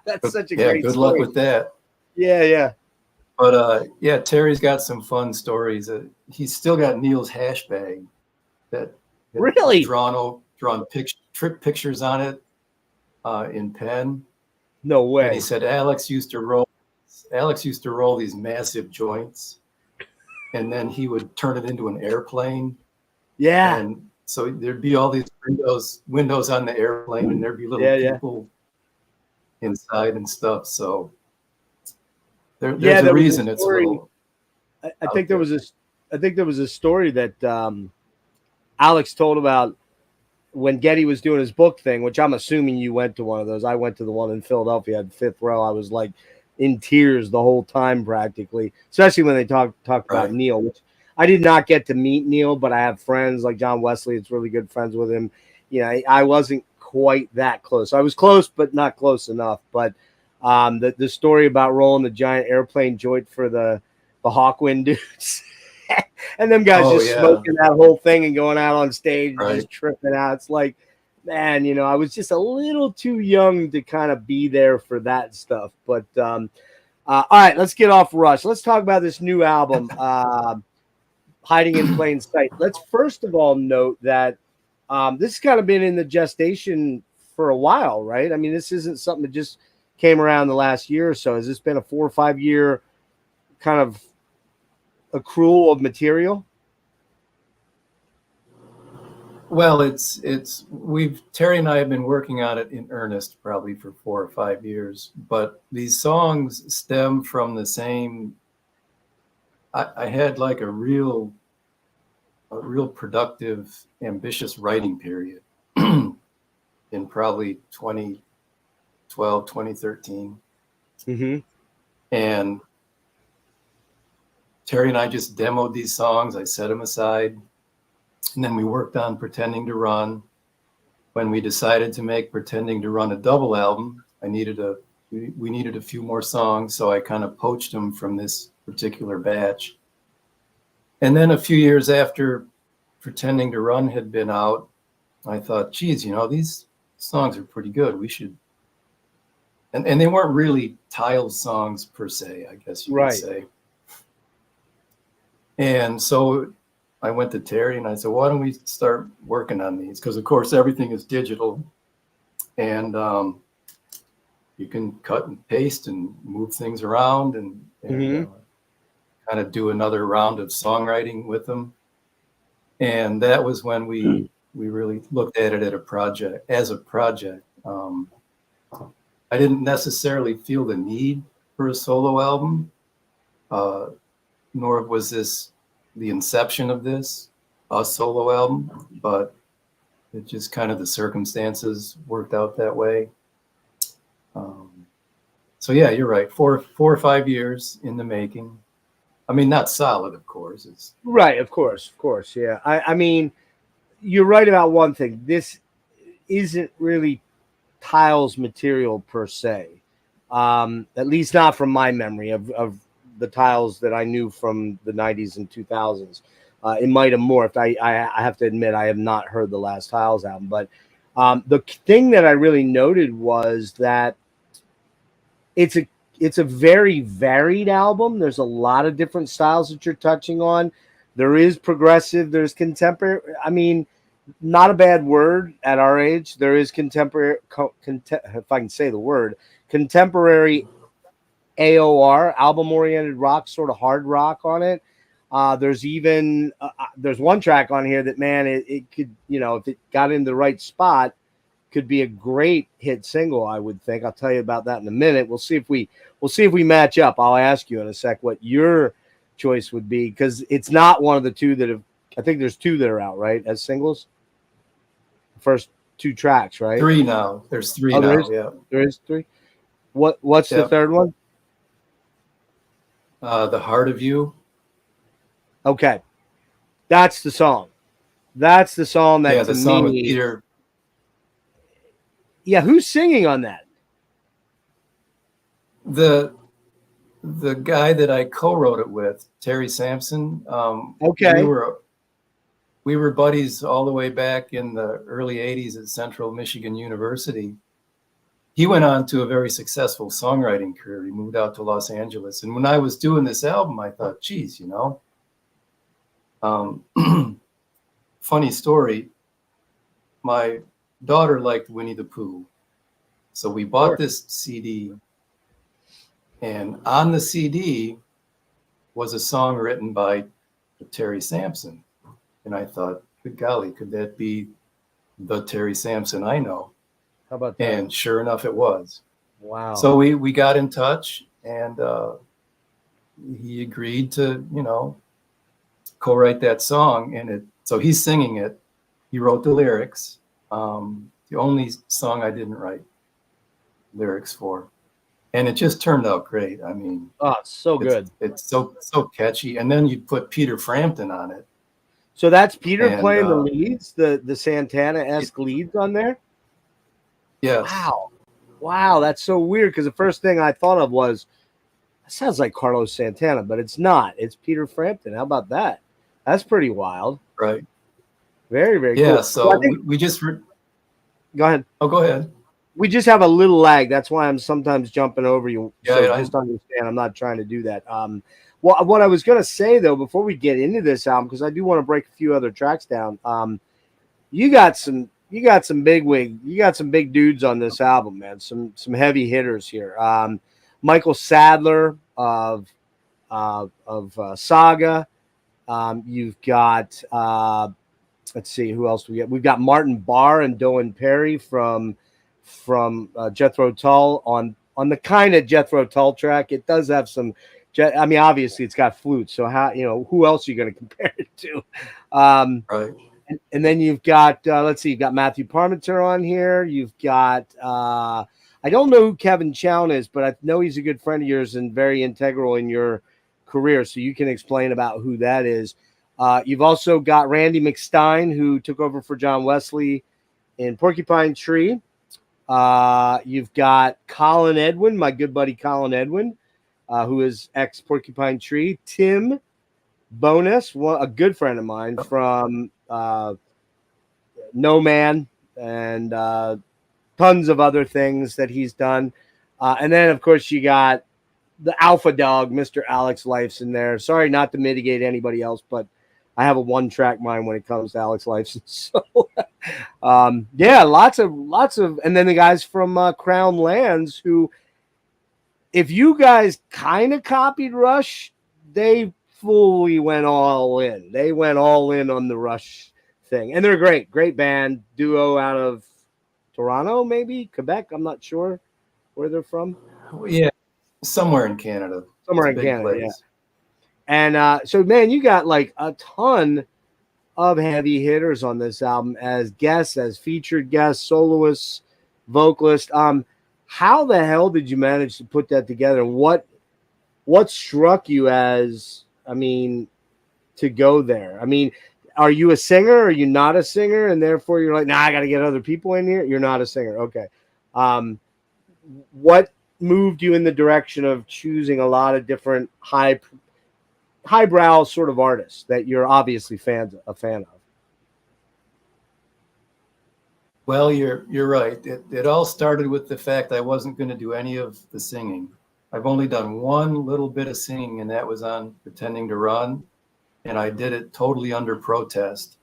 That's such a great good story. luck with that. Yeah. But Terry's got some fun stories. He's still got Neil's hash bag that really drawn trip pictures on it in pen. No way. And he said Alex used to roll these massive joints, and then he would turn it into an airplane. Yeah. And so there'd be all these windows on the airplane, and there'd be little people inside and stuff. So there's a reason it's a little. I think there was a story that Alex told about when Getty was doing his book thing, which I'm assuming you went to one of those. I went to the one in Philadelphia at 5th row. I was like in tears the whole time practically, especially when they talked about Neil, which I did not get to meet Neil, but I have friends like John Wesley. It's really good friends with him. You know, I wasn't quite that close. I was close, but not close enough. But the story about rolling the giant airplane joint for the Hawkwind dudes and them guys smoking that whole thing and going out on stage and just tripping out. It's like, man, you know, I was just a little too young to kind of be there for that stuff. But all right, let's get off Rush. Let's talk about this new album, Hiding in Plain Sight. Let's first of all note that this has kind of been in the gestation for a while, right? I mean, this isn't something that just came around the last year or so. Has this been a 4 or 5 year kind of accrual of material? Well, Terry and I have been working on it in earnest probably for 4 or 5 years, but these songs stem from the same. I had like a real productive, ambitious writing period in probably 2012, 2013. Mm-hmm. And Terry and I just demoed these songs. I set them aside. And then we worked on Pretending to Run. When we decided to make Pretending to Run a double album, we needed a few more songs. So I kind of poached them from this particular batch. And then a few years after Pretending to Run had been out, I thought, geez, you know, these songs are pretty good. We should. And they weren't really Tiles songs per se, I guess you could say. And so I went to Terry and I said, why don't we start working on these? Because, of course, everything is digital. And you can cut and paste and move things around and kind of do another round of songwriting with them. And that was when we really looked at it as a project. I didn't necessarily feel the need for a solo album, nor was this the inception of this, a solo album, but it just kind of the circumstances worked out that way. So yeah, you're right. 4 or 5 years in the making. I mean, not solid, of course. It's right, of course, yeah. I mean, you're right about one thing. This isn't really Tiles material per se, at least not from my memory of the Tiles that I knew from the 90s and 2000s. It might have morphed. I have to admit I have not heard the last Tiles album, but the thing that I really noted was that it's a very varied album. There's a lot of different styles that you're touching on. There is progressive. There's contemporary. I mean, not a bad word at our age. There is contemporary, if I can say the word, contemporary AOR, album oriented rock, sort of hard rock on it. There's even there's one track on here that, man, it could, if it got in the right spot, could be a great hit single, I would think. I'll tell you about that in a minute. We'll see if we match up. I'll ask you in a sec what your choice would be, because it's not one of the two that have. I think there's two that are out, right, as singles. First two tracks, right? Three now. There's three now. Yeah, there is three. What's the third one? The Heart of You. Okay, that's the song. That's the song that the song with Peter. Yeah, who's singing on that? The guy that I co-wrote it with, Terry Sampson. Okay. We were buddies all the way back in the early 80s at Central Michigan University. He went on to a very successful songwriting career. He moved out to Los Angeles. And when I was doing this album, I thought, geez, funny story. My daughter liked Winnie the Pooh. So we bought this CD. And on the CD was a song written by Terry Sampson. And I thought, good golly, could that be the Terry Sampson I know? How about that? And sure enough, it was. Wow. So we got in touch, and he agreed to, co-write that song. And so he's singing it. He wrote the lyrics. The only song I didn't write lyrics for. And it just turned out great. I mean, it's so good. It's so catchy. And then you put Peter Frampton on it. So that's Peter playing the leads, the Santana-esque leads on there? Yes. Wow, that's so weird, because the first thing I thought of was, that sounds like Carlos Santana, but it's not. It's Peter Frampton. How about that? That's pretty wild. Right. Very, very cool. Yeah, so we just... Go ahead. Oh, go ahead. We just have a little lag. That's why I'm sometimes jumping over you. Yeah, so just understand, I'm not trying to do that. Well, what I was going to say, though, before we get into this album, because I do want to break a few other tracks down, you got some big dudes on this album, man. Some heavy hitters here. Michael Sadler of Saga. You've got let's see who else we got. We've got Martin Barr and Doan Perry from Jethro Tull on the kind of Jethro Tull track. It does have some. I mean, obviously, it's got flutes. So who else are you going to compare it to? Right. And then you've got, let's see, you've got Matthew Parmenter on here. You've got, I don't know who Kevin Chown is, but I know he's a good friend of yours and very integral in your career. So you can explain about who that is. You've also got Randy McStein, who took over for John Wesley in Porcupine Tree. You've got Colin Edwin, my good buddy Colin Edwin, who is ex-Porcupine Tree. Tim Bonus, a good friend of mine from No Man and tons of other things that he's done. And then, of course, you got the alpha dog, Mr. Alex Lifeson there. Sorry not to mitigate anybody else, but I have a one-track mind when it comes to Alex Lifeson. So, yeah, lots of, and then the guys from Crown Lands who, if you guys kind of copied Rush, they fully went all in. They went all in on the Rush thing. And they're great band, duo out of Toronto, maybe Quebec. I'm not sure where they're from. Yeah, somewhere in Canada. Somewhere in Canada, yeah. And so, man, you got like a ton of heavy hitters on this album as guests, as featured guests, soloists, vocalists. How the hell did you manage to put that together? And what struck you as, I mean, to go there? I mean, are you a singer? Or are you not a singer? And therefore you're like, nah, I got to get other people in here. You're not a singer. Okay. What moved you in the direction of choosing a lot of different highbrow sort of artists that you're obviously a fan of? Well, you're right. It all started with the fact I wasn't going to do any of the singing. I've only done one little bit of singing, and that was on Pretending to Run. and I did it totally under protest.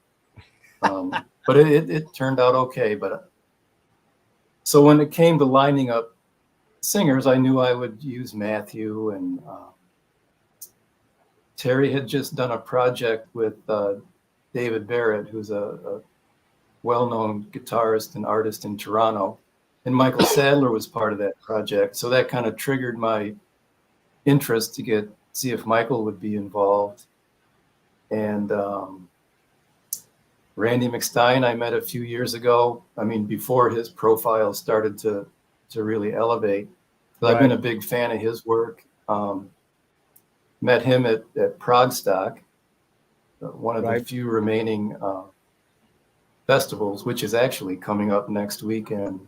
But it turned out okay. But so when it came to lining up singers, I knew I would use Matthew, and Terry had just done a project with David Barrett, who's a well-known guitarist and artist in Toronto, and Michael Sadler was part of that project. So that kind of triggered my interest to see if Michael would be involved. And Randy McStein, I met a few years ago. I mean, before his profile started to really elevate. Right. I've been a big fan of his work. Met him at Prague Stock, one of the few remaining festivals, which is actually coming up next weekend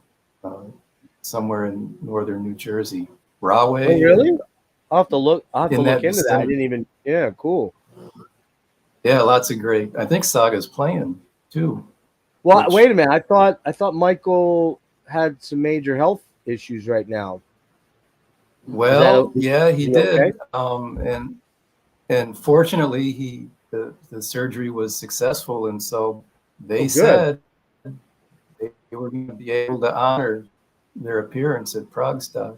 somewhere in northern New Jersey. Rahway. Oh, really? I'll have to look into that. I didn't even. Yeah, cool. Yeah, lots of great. I think Saga's playing too. Well, wait a minute. I thought Michael had some major health issues right now. Well, yeah, he did. Okay? And fortunately, the surgery was successful, and so they said they were going to be able to honor their appearance at Prague Stock.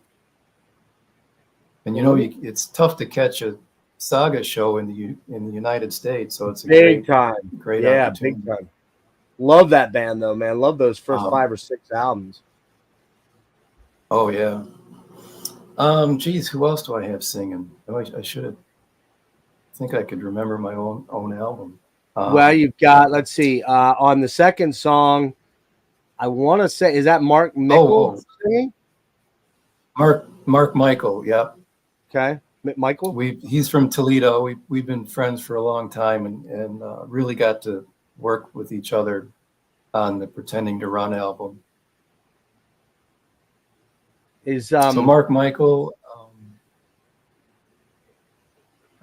And you know, it's tough to catch a Saga show in the United States, so it's a big time. Great, big time. Love that band though, man. Love those first 5 or 6 albums. Oh yeah. Geez, who else do I have singing? Oh, I should have. I think I could remember my own album. Well, you've got. Let's see. On the second song, I want to say, is that Mark Michael singing? Mark Michael. Yep. Okay, Michael. He's from Toledo. We've been friends for a long time, and really got to work with each other on the Pretending to Run album. So Mark Michael.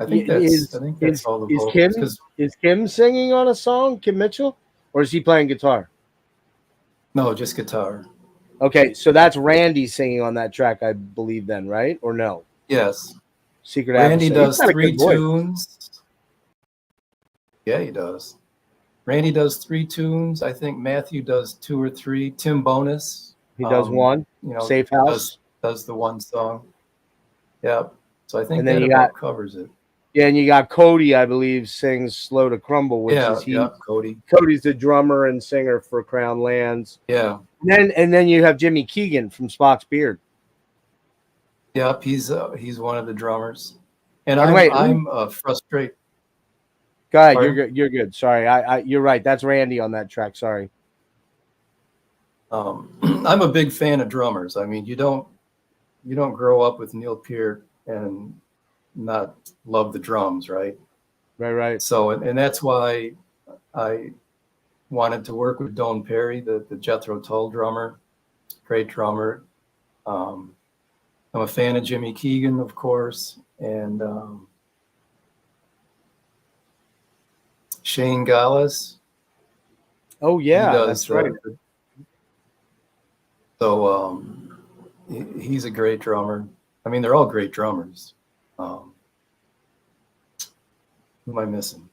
I think that's all the vocals. Is Kim singing on a song? Kim Mitchell, or is he playing guitar? No, just guitar. Okay, so that's Randy singing on that track, I believe. Then, right or no? Yes. Secret Randy does 3 tunes. Yeah, he does. Randy does 3 tunes. I think Matthew does 2 or 3. Tim Bonus. He does one. You know, Safe House does the one song. Yeah. So I think that about covers it. Yeah, and you got Cody, I believe, sings "Slow to Crumble," which is Cody. Cody's the drummer and singer for Crown Lands. Yeah. And then you have Jimmy Keegan from Spock's Beard. Yep, he's one of the drummers. And I'm frustrated. Go ahead, you're good. You're good. Sorry, you're right. That's Randy on that track. Sorry. I'm a big fan of drummers. I mean, you don't grow up with Neil Peart and not love the drums, right? Right. So, and that's why I wanted to work with Don Perry, the Jethro Tull drummer, great drummer. I'm a fan of Jimmy Keegan, of course, and Shane Gallus. Oh yeah, that's right. So he's a great drummer. I mean, they're all great drummers. Who am I missing?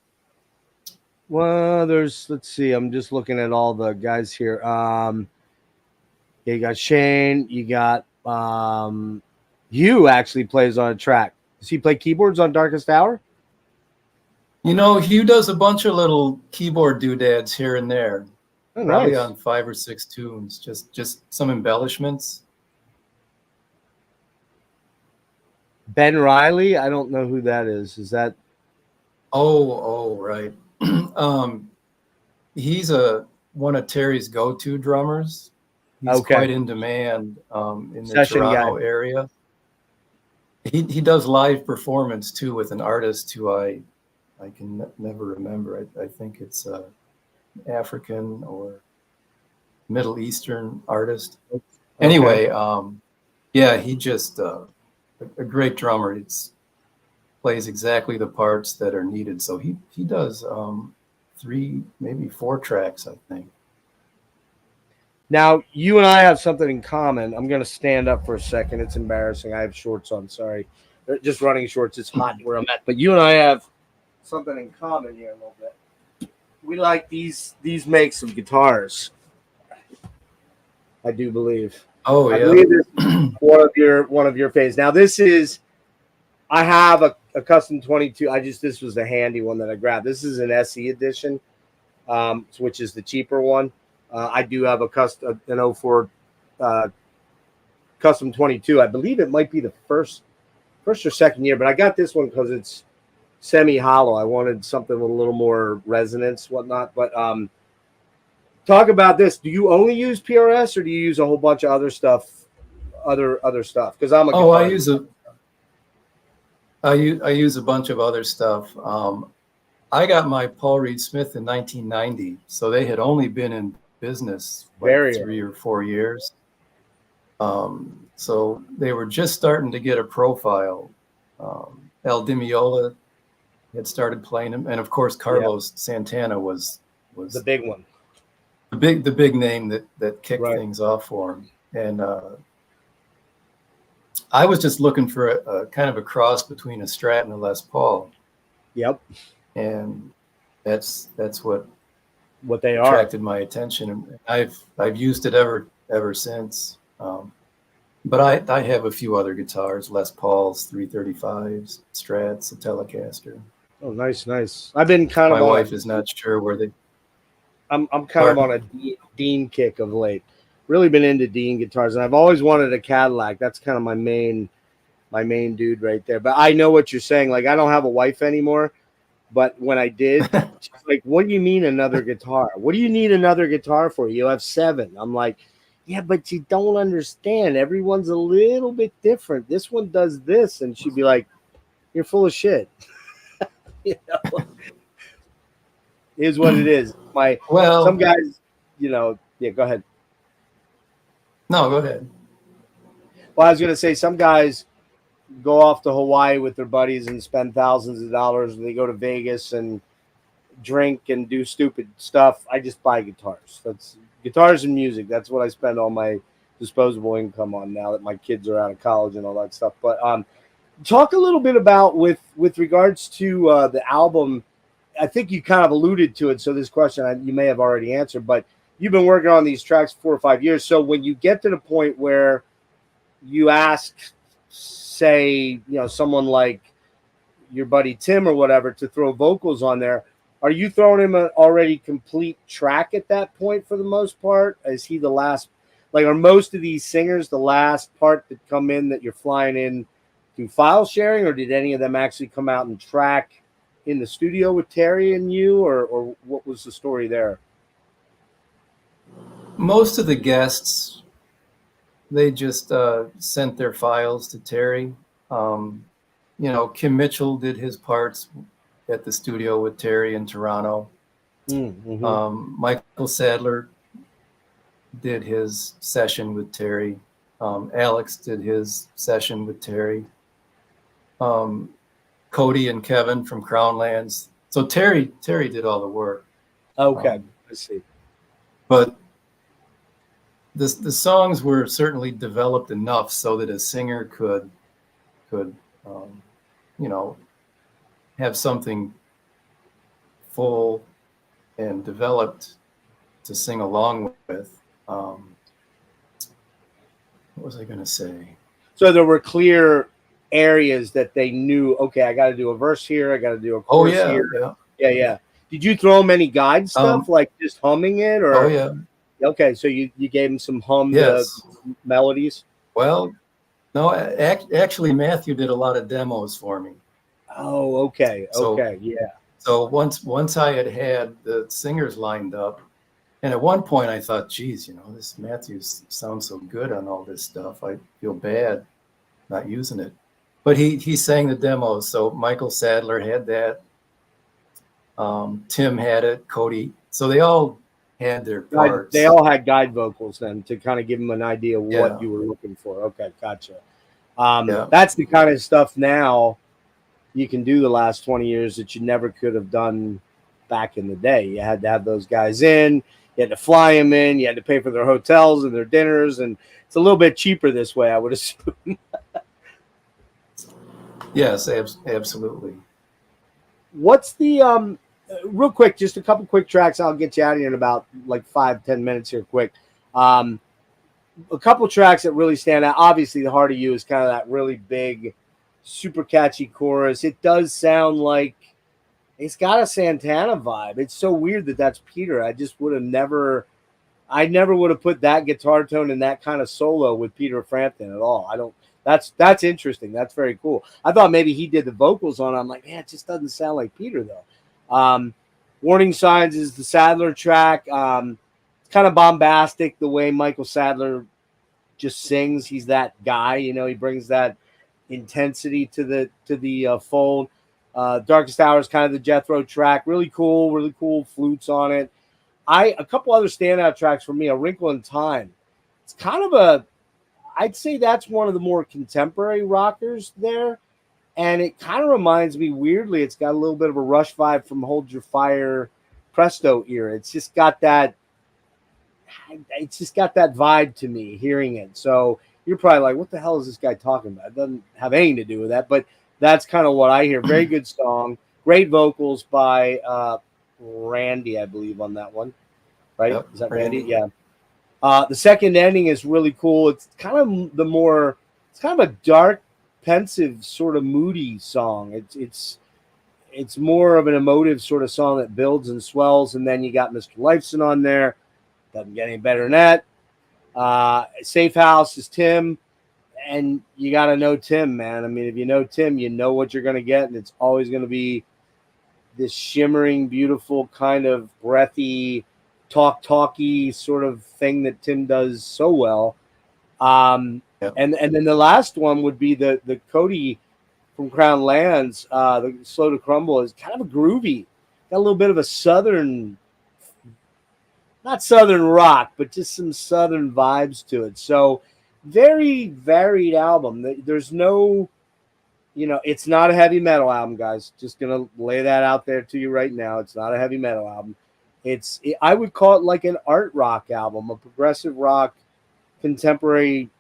Well, let's see. I'm just looking at all the guys here. You got Shane. You got Hugh actually plays on a track. Does he play keyboards on Darkest Hour? You know, Hugh does a bunch of little keyboard doodads here and there. Oh, probably nice. On 5 or 6 tunes. Just some embellishments. Ben Riley, I don't know who that is. Is that? Oh, right. He's one of Terry's go-to drummers. He's quite in demand in the Session Toronto area. He does live performance too with an artist who I can never remember. I think it's African or Middle Eastern artist. Okay. Anyway, he just a great drummer. It's plays exactly the parts that are needed. So he does 3, maybe 4 tracks, I think. Now, you and I have something in common. I'm going to stand up for a second. It's embarrassing. I have shorts on. Sorry. They're just running shorts. It's hot where I'm at. But you and I have something in common here a little bit. We like these makes of guitars. I do believe. Oh I yeah. believe this is one of your faves. Now this is. I have a custom 22. This was a handy one that I grabbed. This is an SE edition, which is the cheaper one. I do have an 04 custom 22. I believe it might be the first or second year, but I got this one because it's semi hollow. I wanted something with a little more resonance, whatnot. But talk about this. Do you only use PRS or do you use a whole bunch of other stuff? Other stuff? Because I'm a guitarist. I use a bunch of other stuff. I got my Paul Reed Smith in 1990, so they had only been in business like 3 or 4 years. So they were just starting to get a profile. El Dimiola had started playing him, and of course Carlos Santana was the big one, the big name that kicked things off for him. And I was just looking for a kind of a cross between a Strat and a Les Paul. Yep. And that's what they are. Attracted my attention, and I've used it ever since. But I have a few other guitars: Les Pauls, 335s, Strats, a Telecaster. Oh, nice. I've been kind of. My wife is not sure where they. I'm kind of on a Dean kick of late. Really been into Dean guitars, and I've always wanted a Cadillac. That's kind of my main dude right there. But I know what you're saying. Like, I don't have a wife anymore, but when I did, she's like, "What do you mean another guitar? What do you need another guitar for? You have 7." I'm like, "Yeah, but you don't understand. Everyone's a little bit different. This one does this," and she'd be like, "You're full of shit." You know, it is what it is. Some guys, yeah. Go ahead. No, go ahead. Well, I was going to say some guys go off to Hawaii with their buddies and spend thousands of dollars. They go to Vegas and drink and do stupid stuff. I just buy guitars. That's guitars and music. That's what I spend all my disposable income on now that my kids are out of college and all that stuff. But talk a little bit about with regards to the album. I think you kind of alluded to it. So this question you may have already answered, but you've been working on these tracks 4 or 5 years. So when you get to the point where you ask, say, someone like your buddy Tim or whatever to throw vocals on there, are you throwing him an already complete track at that point for the most part? Is he the last? Like, are most of these singers the last part that come in that you're flying in through file sharing, or did any of them actually come out and track in the studio with Terry and you, or what was the story there? Most of the guests, they just sent their files to Terry. Kim Mitchell did his parts at the studio with Terry in Toronto. Mm-hmm. Michael Sadler did his session with Terry. Alex did his session with Terry. Cody and Kevin from Crownlands. So Terry did all the work. Okay, I see. But the songs were certainly developed enough so that a singer could have something full and developed to sing along with. What was I going to say? So there were clear areas that they knew, okay, I got to do a verse here, I got to do a chorus here. Yeah. Did you throw them any guide stuff, like just humming it? Or? Oh, yeah. Okay, so you gave them some hummed melodies? Well, no, actually, Matthew did a lot of demos for me. Oh, okay. Yeah. So once I had the singers lined up, and at one point I thought, geez, this Matthew sounds so good on all this stuff. I feel bad not using it. But he sang the demos, so Michael Sadler had that. Tim had it, Cody. So they all had their parts. They all had guide vocals then to kind of give them an idea of what you were looking for. Okay, gotcha. That's the kind of stuff now you can do the last 20 years that you never could have done back in the day. You had to have those guys in. You had to fly them in. You had to pay for their hotels and their dinners. And it's a little bit cheaper this way, I would assume. Yes, absolutely. What's the real quick, just a couple quick tracks. I'll get you out of here in about like 5-10 minutes here quick. A couple tracks that really stand out. Obviously, The Heart of You is kind of that really big, super catchy chorus. It does sound like it's got a Santana vibe. It's so weird that that's Peter. I just would have never, I never would have put that guitar tone and that kind of solo with Peter Frampton at all. I don't. That's interesting. That's very cool. I thought maybe he did the vocals on it. I'm like, man, it just doesn't sound like Peter though. Warning Signs is the Sadler track. It's kind of bombastic the way Michael Sadler just sings. He's that guy, you know. He brings that intensity to the fold. Darkest Hour is kind of the Jethro track. Really cool flutes on it. A couple other standout tracks for me. A Wrinkle in Time. It's kind of I'd say that's one of the more contemporary rockers there. And it kind of reminds me, weirdly, it's got a little bit of a Rush vibe from Hold Your Fire, Presto era. It's just got that vibe to me, hearing it. So you're probably like, what the hell is this guy talking about? It doesn't have anything to do with that, but that's kind of what I hear. Very good song. Great vocals by Randy, I believe, on that one. Right? Yep, Is that Randy? Randy. Yeah. The second ending is really cool. It's kind of it's kind of a dark, pensive, sort of moody song. It's more of an emotive sort of song that builds and swells, and then you got Mr. Lifeson on there. Doesn't get any better than that. Safe House is Tim, and you got to know Tim, man. I mean, if you know Tim, you know what you're going to get, and it's always going to be this shimmering, beautiful, kind of breathy, talky sort of thing that Tim does so well. And then the last one would be the Cody from Crown Lands, the Slow to Crumble, is kind of a groovy, got a little bit of a southern, not southern rock, but just some southern vibes to it. So very varied album. There's no, it's not a heavy metal album, guys. Just gonna lay that out there to you right now. It's not a heavy metal album. I would call it like an art rock album, a progressive rock, contemporary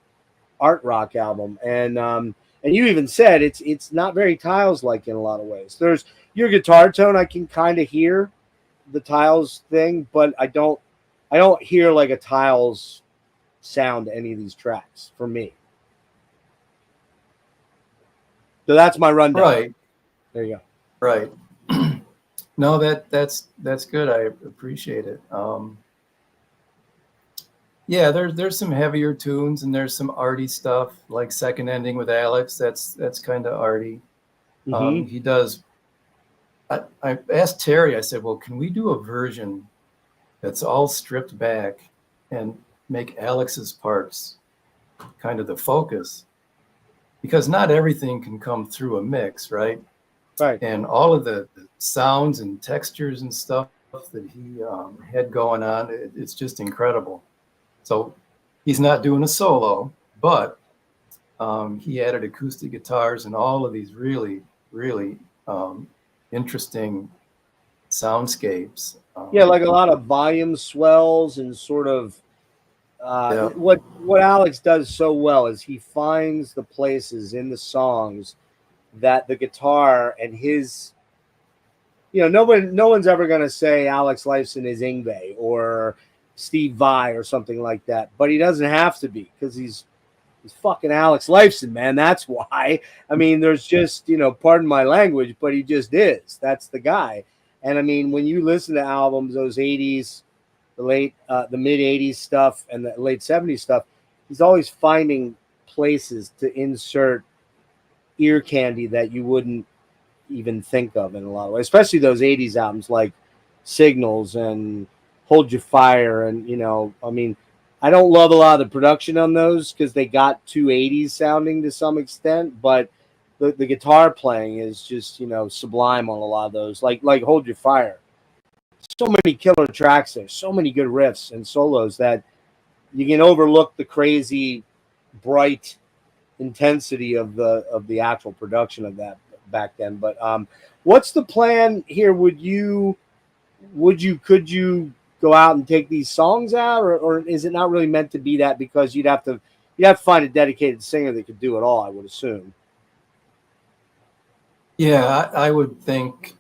art rock album. And you even said it's not very Tiles like in a lot of ways. There's your guitar tone, I can kind of hear the Tiles thing, but I don't hear like a Tiles sound to any of these tracks for me. So that's my rundown. Right. There you go. Right. No, that's good. I appreciate it. Yeah, there's some heavier tunes and there's some arty stuff like Second Ending with Alex. That's kind of arty. Mm-hmm. He does. I asked Terry. I said, "Well, can we do a version that's all stripped back and make Alex's parts kind of the focus? Because not everything can come through a mix, right? Right. And all of the sounds and textures and stuff that he had going on, it's just incredible. So he's not doing a solo, but he added acoustic guitars and all of these really, really interesting soundscapes. Yeah, like a lot of volume swells and sort of what Alex does so well is he finds the places in the songs that the guitar and his, no one's ever going to say Alex Lifeson is Yngwie or Steve Vai or something like that, but he doesn't have to be because he's fucking Alex Lifeson, man. That's why. I mean, there's just, pardon my language, but he just is. That's the guy. And I mean, when you listen to albums, those 80s, the mid 80s stuff and the late 70s stuff, he's always finding places to insert ear candy that you wouldn't even think of in a lot of ways, especially those 80s albums like Signals and Hold Your Fire. And, I mean, I don't love a lot of the production on those because they got too 80s sounding to some extent, but the guitar playing is just, sublime on a lot of those, like Hold Your Fire. So many killer tracks there, so many good riffs and solos that you can overlook the crazy, bright intensity of the actual production of that back then. But what's the plan here? Could you go out and take these songs out, or is it not really meant to be that because you'd have to find a dedicated singer that could do it all, I would assume. Yeah, I would think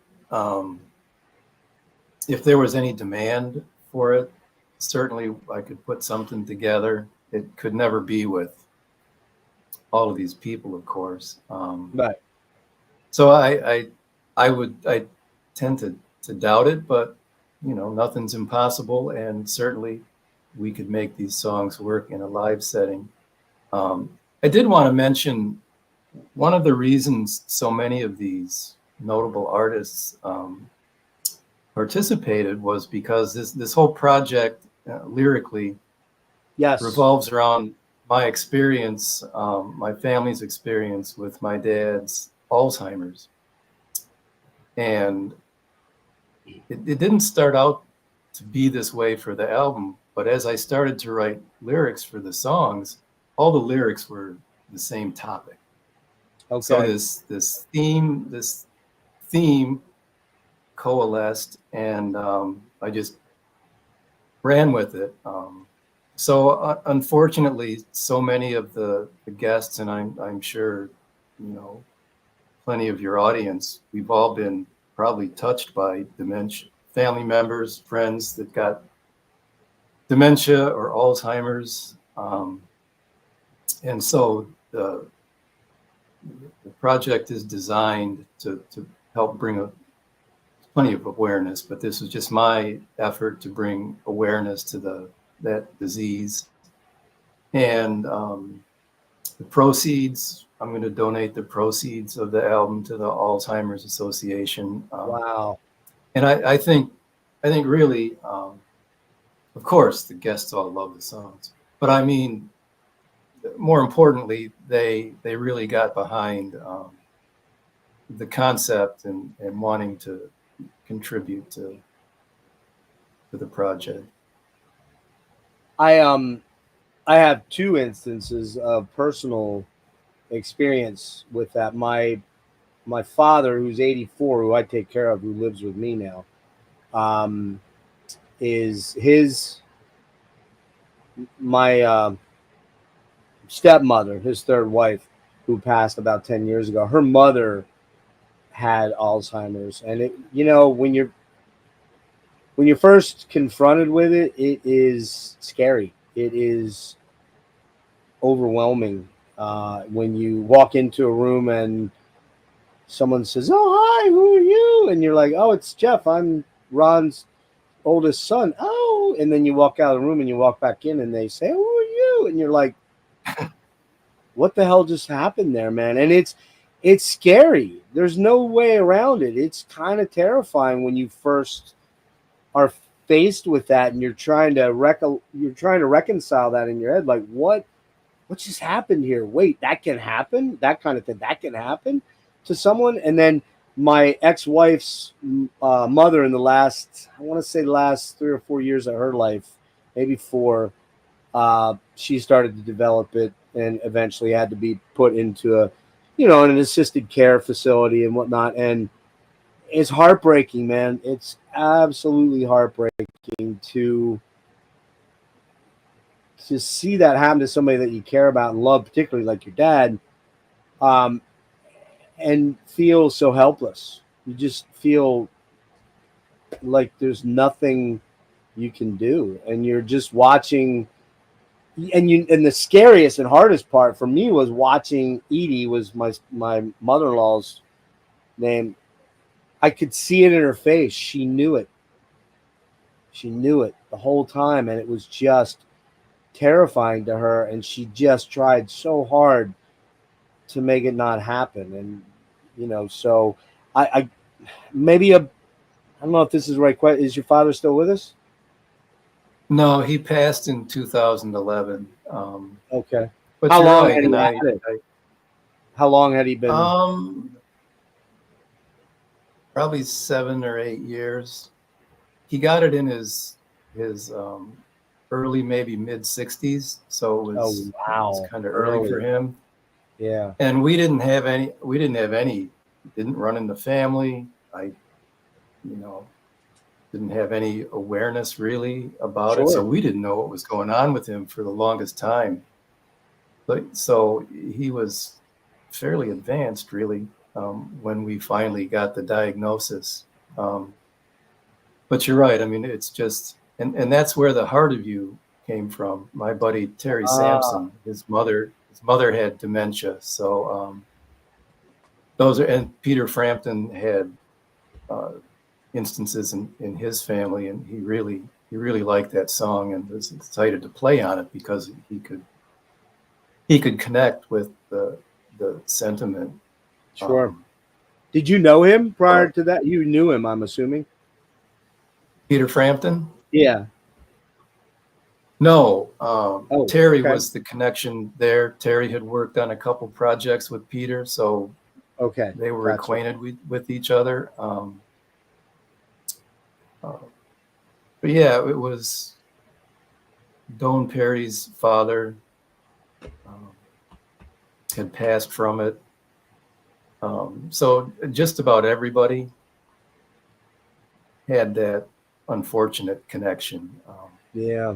if there was any demand for it, certainly I could put something together. It could never be with all of these people, of course. Right. So I tend to doubt it, but nothing's impossible, and certainly we could make these songs work in a live setting. I did want to mention one of the reasons so many of these notable artists participated was because this whole project lyrically Yes. revolves around my experience, my family's experience with my dad's Alzheimer's. And it didn't start out to be this way for the album, but as I started to write lyrics for the songs, all the lyrics were the same topic. Okay. So this theme coalesced, and I just ran with it. So unfortunately, so many of the guests, and I'm sure, plenty of your audience, we've all been probably touched by dementia, family members, friends that got dementia or Alzheimer's. And so the project is designed to help bring plenty of awareness, but this was just my effort to bring awareness to that disease. And the proceeds, I'm going to donate the proceeds of the album to the Alzheimer's Association. Wow. And I think really, of course, the guests all love the songs, but I mean, more importantly, they really got behind the concept and wanting to contribute to the project. I have two instances of personal experience with that. My father, who's 84, who I take care of, who lives with me now, is my stepmother, his third wife, who passed about 10 years ago. Her mother had Alzheimer's, and when you're first confronted with it, it is scary. It is overwhelming when you walk into a room and someone says, "Oh, hi, who are you?" And you're like, "Oh, it's Jeff. I'm Ron's oldest son." "Oh," and then you walk out of the room and you walk back in and they say, "Who are you?" And you're like, "What the hell just happened there, man?" And it's scary. There's no way around it. It's kind of terrifying when you first are faced with that and you're trying to reconcile that in your head, like what just happened here? Wait, that can happen? That kind of thing, that can happen to someone? And then my ex-wife's mother, in the last 3 or 4 years of her life, maybe 4, she started to develop it and eventually had to be put into an assisted care facility and whatnot. And it's heartbreaking, man. It's absolutely heartbreaking to see that happen to somebody that you care about and love, particularly like your dad, and feel so helpless. You just feel like there's nothing you can do, and you're just watching. And the scariest and hardest part for me was watching Edie, was my mother-in-law's name. I could see it in her face. She knew it. She knew it the whole time, and it was just terrifying to her. And she just tried so hard to make it not happen. And so I don't know if this is the right question. Is your father still with us? No, he passed in 2011. Okay. But How you're long right, had he and had it? How long had he been? Probably 7 or 8 years. He got it in his early, maybe mid 60s, so it was kind of early for him. Yeah. And we didn't have any. Didn't run in the family. I didn't have any awareness really about it, so we didn't know what was going on with him for the longest time. But so he was fairly advanced, really, when we finally got the diagnosis. But you're right. I mean, it's just, and that's where the Heart of You came from. My buddy Terry Sampson, his mother had dementia. So those are, and Peter Frampton had instances in his family, and he really liked that song and was excited to play on it because he could connect with the sentiment. Sure. Did you know him prior to that? You knew him, I'm assuming. Peter Frampton? Yeah. No. Terry okay. was the connection there. Terry had worked on a couple projects with Peter, so okay, they were acquainted with each other. But yeah, it was Doane Perry's father had passed from it. So just about everybody had that unfortunate connection. Yeah.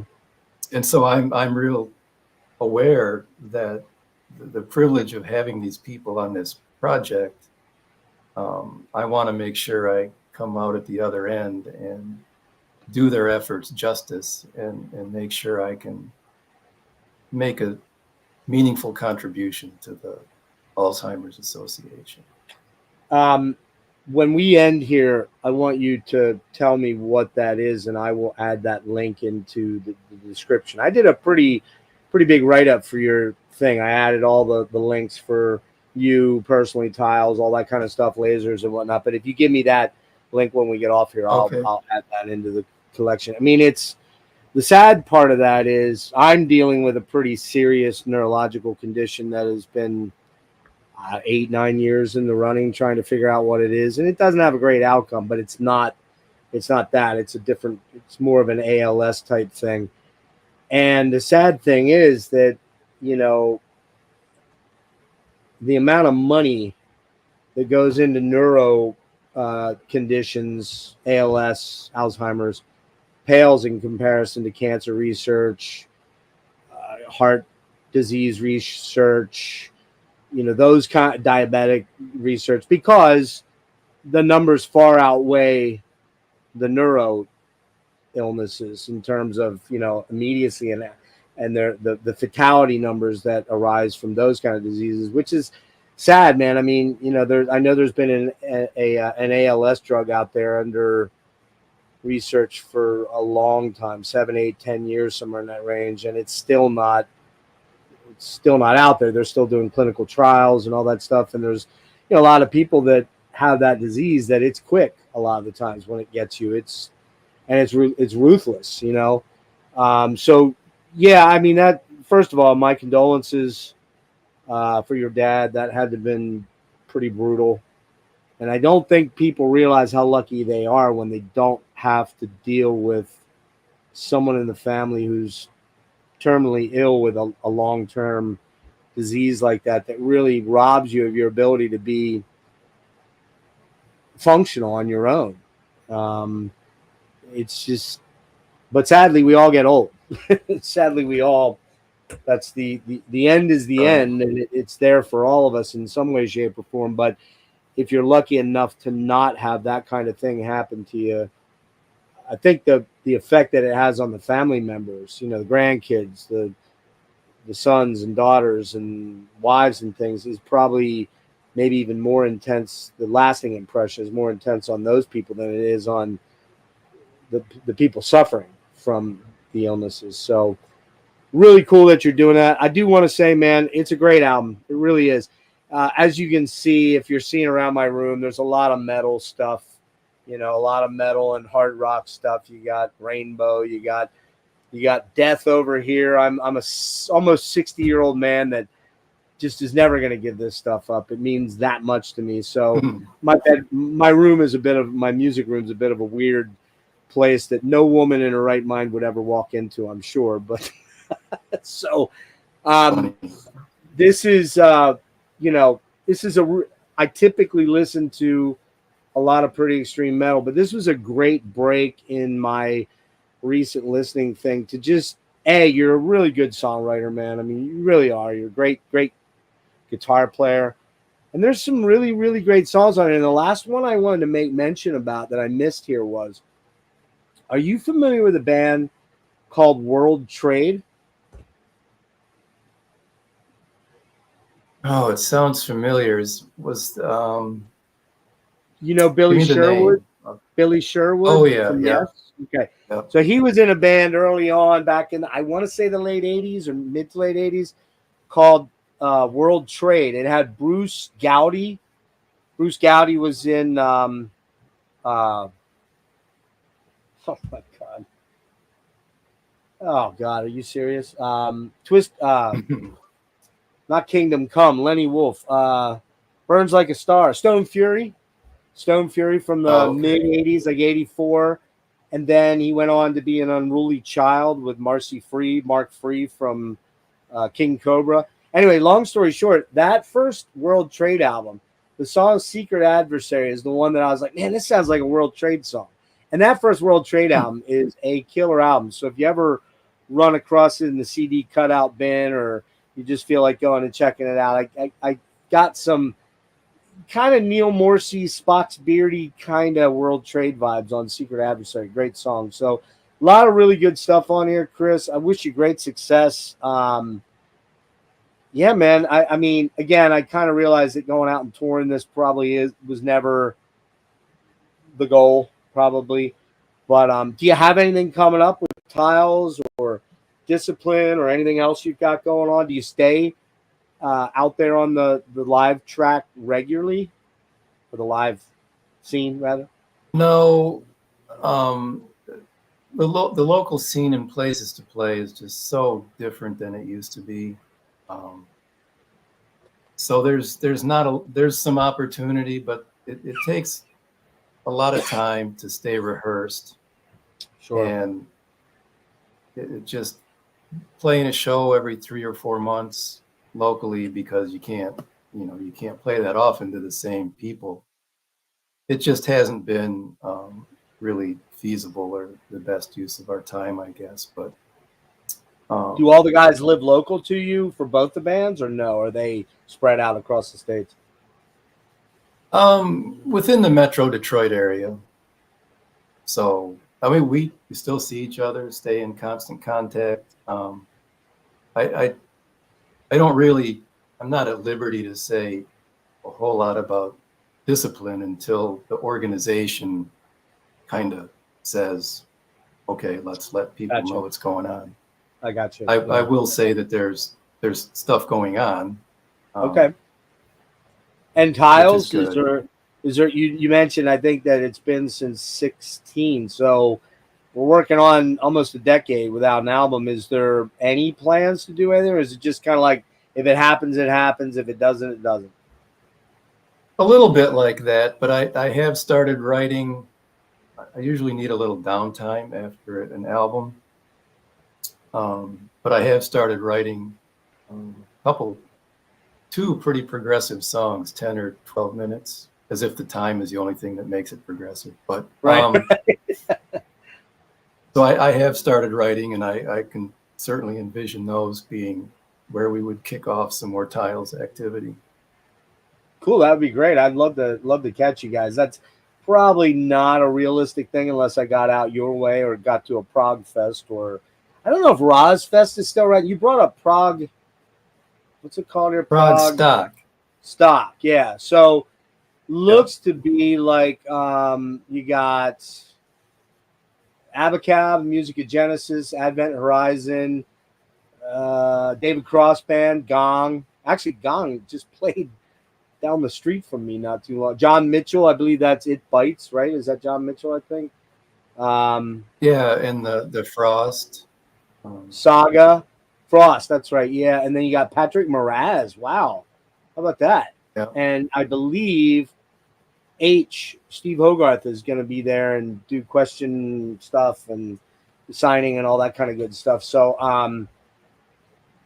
And so I'm real aware that the privilege of having these people on this project, I want to make sure I come out at the other end and do their efforts justice and make sure I can make a meaningful contribution to the Alzheimer's Association. When we end here, I want you to tell me what that is, and I will add that link into the description. I did a pretty big write-up for your thing. I added all the links for you personally, tiles, all that kind of stuff, lasers and whatnot. But if you give me that link when we get off here, I'll add that into the collection. I mean, it's the sad part of that is I'm dealing with a pretty serious neurological condition that has been 8-9 years in the running, trying to figure out what it is, and it doesn't have a great outcome. But it's not that. It's more of an ALS type thing. And the sad thing is that, you know, the amount of money that goes into neuro conditions, ALS, Alzheimer's, pales in comparison to cancer research, heart disease research, you know, those kind of diabetic research, because the numbers far outweigh the neuro illnesses in terms of, you know, immediacy and the fatality numbers that arise from those kind of diseases, which is sad, man. I mean, you know, I know there's been an ALS drug out there under research for a long time, 7, 8, 10 years, somewhere in that range, and it's still not out there. They're still doing clinical trials and all that stuff. And there's, you know, a lot of people that have that disease that it's quick a lot of the times when it gets you. It's ruthless, you know. So yeah, I mean, that, first of all, my condolences for your dad. That had to have been pretty brutal. And I don't think people realize how lucky they are when they don't have to deal with someone in the family who's terminally ill with a long-term disease like that really robs you of your ability to be functional on your own. It's just, but sadly, we all get old. Sadly, that's the end is the end, and it's there for all of us in some way, shape, or form. But if you're lucky enough to not have that kind of thing happen to you, I think the effect that it has on the family members, you know, the grandkids, the sons and daughters and wives and things, is probably maybe even more intense. The lasting impression is more intense on those people than it is on the people suffering from the illnesses. So really cool that you're doing that. I do want to say, man, it's a great album. It really is. As you can see, if you're seeing around my room, there's a lot of metal stuff, you know, a lot of metal and hard rock stuff. You got Rainbow, you got Death over here. I'm a almost 60-year-old man that just is never going to give this stuff up. It means that much to me. So my room is my music room is a bit of a weird place that no woman in her right mind would ever walk into, I'm sure. But so this is, you know, I typically listen to a lot of pretty extreme metal, but this was a great break in my recent listening thing to just, you're a really good songwriter, man. I mean, you really are. You're a great guitar player. And there's some really, really great songs on it. And the last one I wanted to make mention about that I missed here was, are you familiar with a band called World Trade? Oh, it sounds familiar. Was You know give Billy me the Sherwood? name? Billy Sherwood Oh yeah, from yeah, Yes. Okay. yeah. So he was in a band early on back in, I want to say the late 80s or mid to late 80s called World Trade. It had Bruce Gowdy. Bruce Gowdy was in, oh my God. Oh God, are you serious? Not Kingdom Come, Lenny Wolf, Burns Like a Star, Stone Fury from the Oh, mid okay. 80s, like 84. And then he went on to be an unruly child with Mark Free from King Cobra. Anyway, long story short, that first World Trade album, the song Secret Adversary is the one that I was like, man, this sounds like a World Trade song. And that first World Trade album is a killer album. So if you ever run across it in the CD cutout bin or you just feel like going and checking it out, I got some kind of Neil Morrissey, Spock's Beardy kind of World Trade vibes on Secret Adversary. Great song. So a lot of really good stuff on here, Chris. I wish you great success. Yeah, man. I mean, again, I kind of realized that going out and touring this probably was never the goal, probably. But do you have anything coming up with Tiles or Discipline or anything else you've got going on? Do you stay out there on the live track regularly, or the live scene rather? No, the local scene and places to play is just so different than it used to be. So there's some opportunity, but it takes a lot of time to stay rehearsed. Sure. And it just playing a show every 3 or 4 months locally, because you can't play that often to the same people. It just hasn't been really feasible or the best use of our time, I guess. But do all the guys live local to you for both the bands, or no? Are they spread out across the states? Within the Metro Detroit area. So I mean, we still see each other, stay in constant contact. I don't really, I'm not at liberty to say a whole lot about Discipline until the organization kind of says, okay, let's let people know what's going on. I got you. I will say that there's stuff going on. Okay. And Tiles, is there you mentioned, I think that it's been since 16. So we're working on almost a decade without an album. Is there any plans to do anything, or is it just kind of like, if it happens, it happens. If it doesn't, it doesn't? A little bit like that, but I have started writing. I usually need a little downtime after an album. But I have started writing two pretty progressive songs, 10 or 12 minutes, as if the time is the only thing that makes it progressive. But right. So I have started writing, and I can certainly envision those being where we would kick off some more Tiles activity. Cool, that would be great. I'd love to catch you guys. That's probably not a realistic thing unless I got out your way or got to a Prague Fest, or I don't know if Roz Fest is still right. You brought up Prague. What's it called here? Prague Stock. Yeah. So looks to be like you got Abacab, Music of Genesis, Advent Horizon, David Cross Band, Gong. Actually, Gong just played down the street from me not too long. John Mitchell, I believe that's It Bites, right? Is that John Mitchell, I think? Yeah, and the Frost. Saga. Frost, that's right. Yeah, and then you got Patrick Moraz. Wow. How about that? Yeah. And I believe Steve Hogarth is going to be there and do question stuff and signing and all that kind of good stuff. So,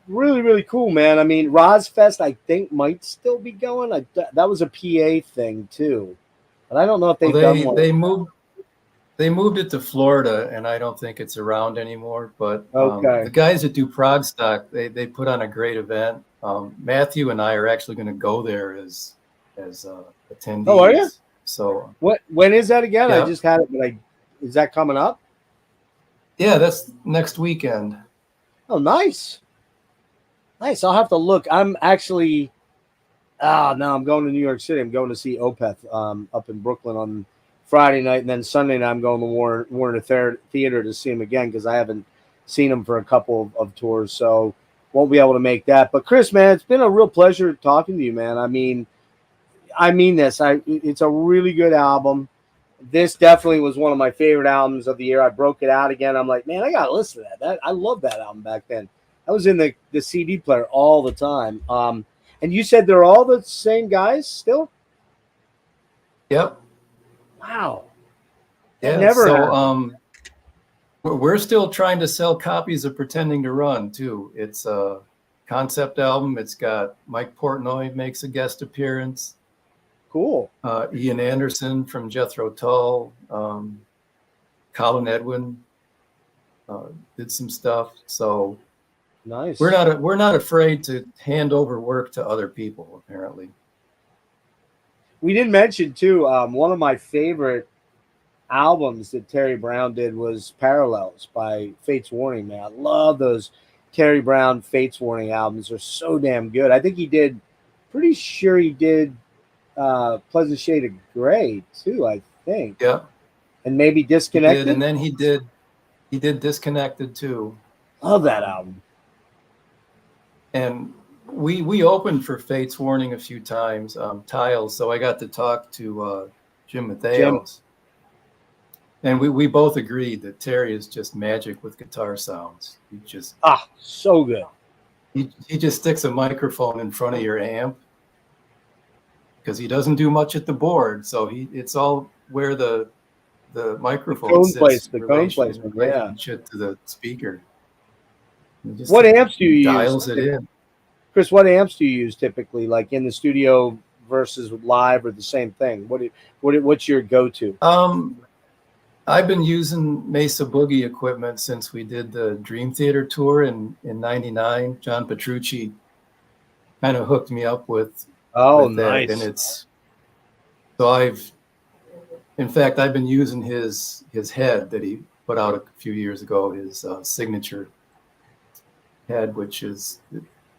really, really cool, man. I mean, Rozfest, I think, might still be going. That was a PA thing too, but I don't know if they've done one. They moved it to Florida, and I don't think it's around anymore. But okay. The guys that do Prague, they put on a great event. Matthew and I are actually going to go there as as attendees. Oh, are you? So when is that again? Yeah. I just had it, but is that coming up? yeah, that's next weekend. Oh, nice. Nice. I'll have to look. I'm actually no, I'm going to New York City. I'm going to see Opeth up in Brooklyn on Friday night, and then Sunday night I'm going to Warner Theater to see him again because I haven't seen him for a couple of tours, so won't be able to make that. But Chris, man, it's been a real pleasure talking to you, man. I mean this. It's a really good album. This definitely was one of my favorite albums of the year. I broke it out again. I'm like, man, I gotta listen to that. I love that album back then. I was in the CD player all the time. And you said they're all the same guys still? Yep. Wow. Yeah. Never heard. So we're still trying to sell copies of Pretending to Run too. It's a concept album. It's got Mike Portnoy makes a guest appearance. Cool. Ian Anderson from Jethro Tull, Colin Edwin did some stuff. So nice. We're not afraid to hand over work to other people. Apparently, we didn't mention too. One of my favorite albums that Terry Brown did was Parallels by Fates Warning. Man, I love those Terry Brown Fates Warning albums. They're so damn good. I think he did. Pretty sure he did. Pleasant Shade of Gray too, I think. Yeah. And maybe Disconnected. And then he did Disconnected too. Love that album. And we opened for Fates Warning a few times, Tiles, so I got to talk to Jim Mattheos. And we both agreed that Terry is just magic with guitar sounds. He just so good. He just sticks a microphone in front of your amp, because he doesn't do much at the board, so it's all where the microphone sits. The cone placement, yeah. To the speaker. What amps do you dials use? It in. Chris, what amps do you use typically, like in the studio versus live, or the same thing? What's your go-to? I've been using Mesa Boogie equipment since we did the Dream Theater tour in '99. John Petrucci kind of hooked me up with nice. And it's so I've been using his head that he put out a few years ago, his signature head, which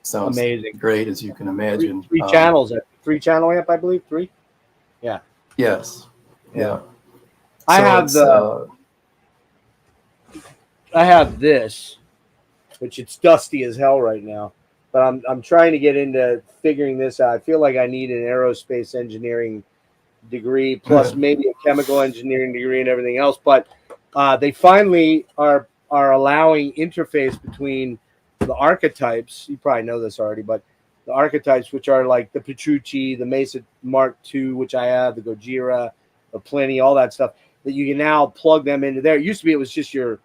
sounds amazing, great, as you can imagine. Three channels, 3-channel amp, I believe. 3. Yeah. Yes. Yeah. I have this, which it's dusty as hell right now. But I'm trying to get into figuring this out. I feel like I need an aerospace engineering degree, plus maybe a chemical engineering degree and everything else. But they finally are allowing interface between the archetypes. You probably know this already, but the archetypes, which are like the Petrucci, the Mesa Mark II, which I have, the Gojira, the Pliny, all that stuff, that you can now plug them into there. It used to be it was just your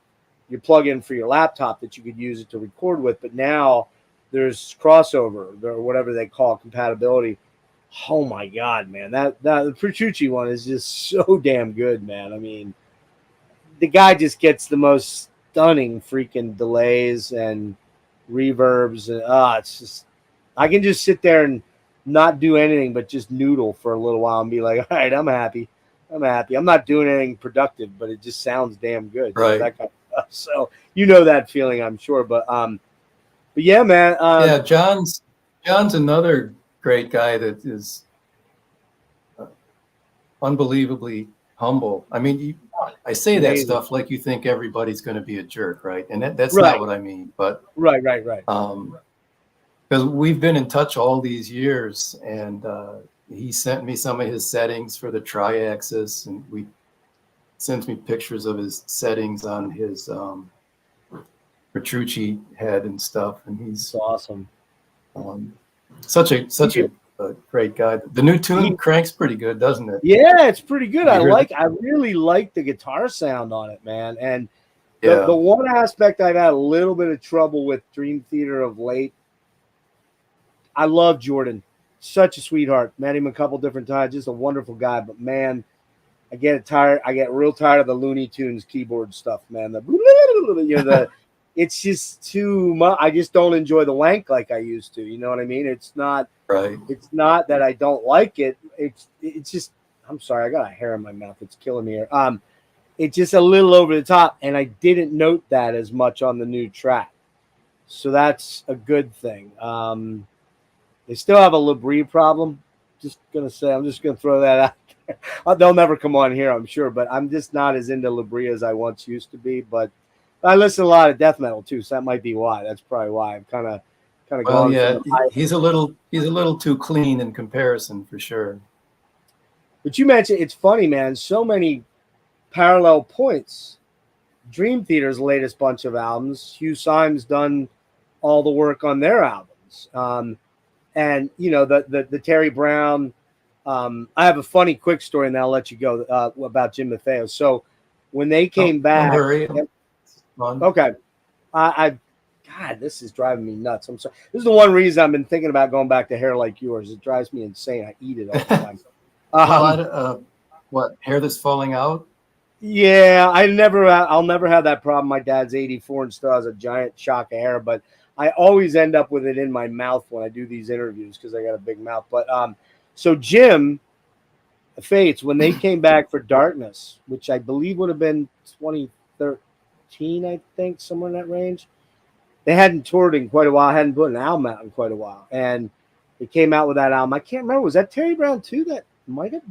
plug-in for your laptop that you could use it to record with, but now there's crossover or whatever they call it, compatibility. Oh my God, man. That the Petrucci one is just so damn good, man. I mean, the guy just gets the most stunning freaking delays and reverbs, and it's just, I can just sit there and not do anything but just noodle for a little while and be like, all right, I'm happy. I'm not doing anything productive, but it just sounds damn good. Right. That kind of stuff. So you know that feeling, I'm sure. But yeah, man. John's another great guy that is unbelievably humble. I mean, I say that stuff like you think everybody's going to be a jerk, right? And that's not what I mean. But right. Because we've been in touch all these years, and he sent me some of his settings for the Tri-Axis, and he sends me pictures of his settings on his Petrucci head and stuff, and he's awesome. Such a great guy. The new tune cranks pretty good, doesn't it? Yeah, it's pretty good. I really like the guitar sound on it, man. And the one aspect I've had a little bit of trouble with Dream Theater of late, I love Jordan. Such a sweetheart. Met him a couple different times. Just a wonderful guy. But man, I get tired. I get real tired of the Looney Tunes keyboard stuff, man. it's just too much. I just don't enjoy the wank like I used to. You know what I mean? It's not that I don't like it. It's just, I'm sorry, I got a hair in my mouth. It's killing me here. It's just a little over the top, and I didn't note that as much on the new track. So that's a good thing. They still have a Labrie problem. I'm just gonna throw that out there. They'll never come on here, I'm sure, but I'm just not as into Labrie as I once used to be. But I listen to a lot of death metal too, so that might be why. That's probably why I'm kind of Well, gone. yeah, he's a little too clean in comparison, for sure. But you mentioned, it's funny, man. So many parallel points. Dream Theater's latest bunch of albums, Hugh Syme's done all the work on their albums. And you know, the Terry Brown. I have a funny quick story, and then I'll let you go about Jim Matteo. So when they came back, don't hurry. Okay, God, this is driving me nuts. I'm sorry. This is the one reason I've been thinking about going back to hair like yours. It drives me insane. I eat it all the time. What, hair that's falling out? Yeah, I'll never have that problem. My dad's 84 and still has a giant shock of hair, but I always end up with it in my mouth when I do these interviews because I got a big mouth. But so Jim Fates, when they came back for Darkness, which I believe would have been 2013, I think, somewhere in that range. They hadn't toured in quite a while, hadn't put an album out in quite a while. And they came out with that album. I can't remember. Was that Terry Brown too? That might have.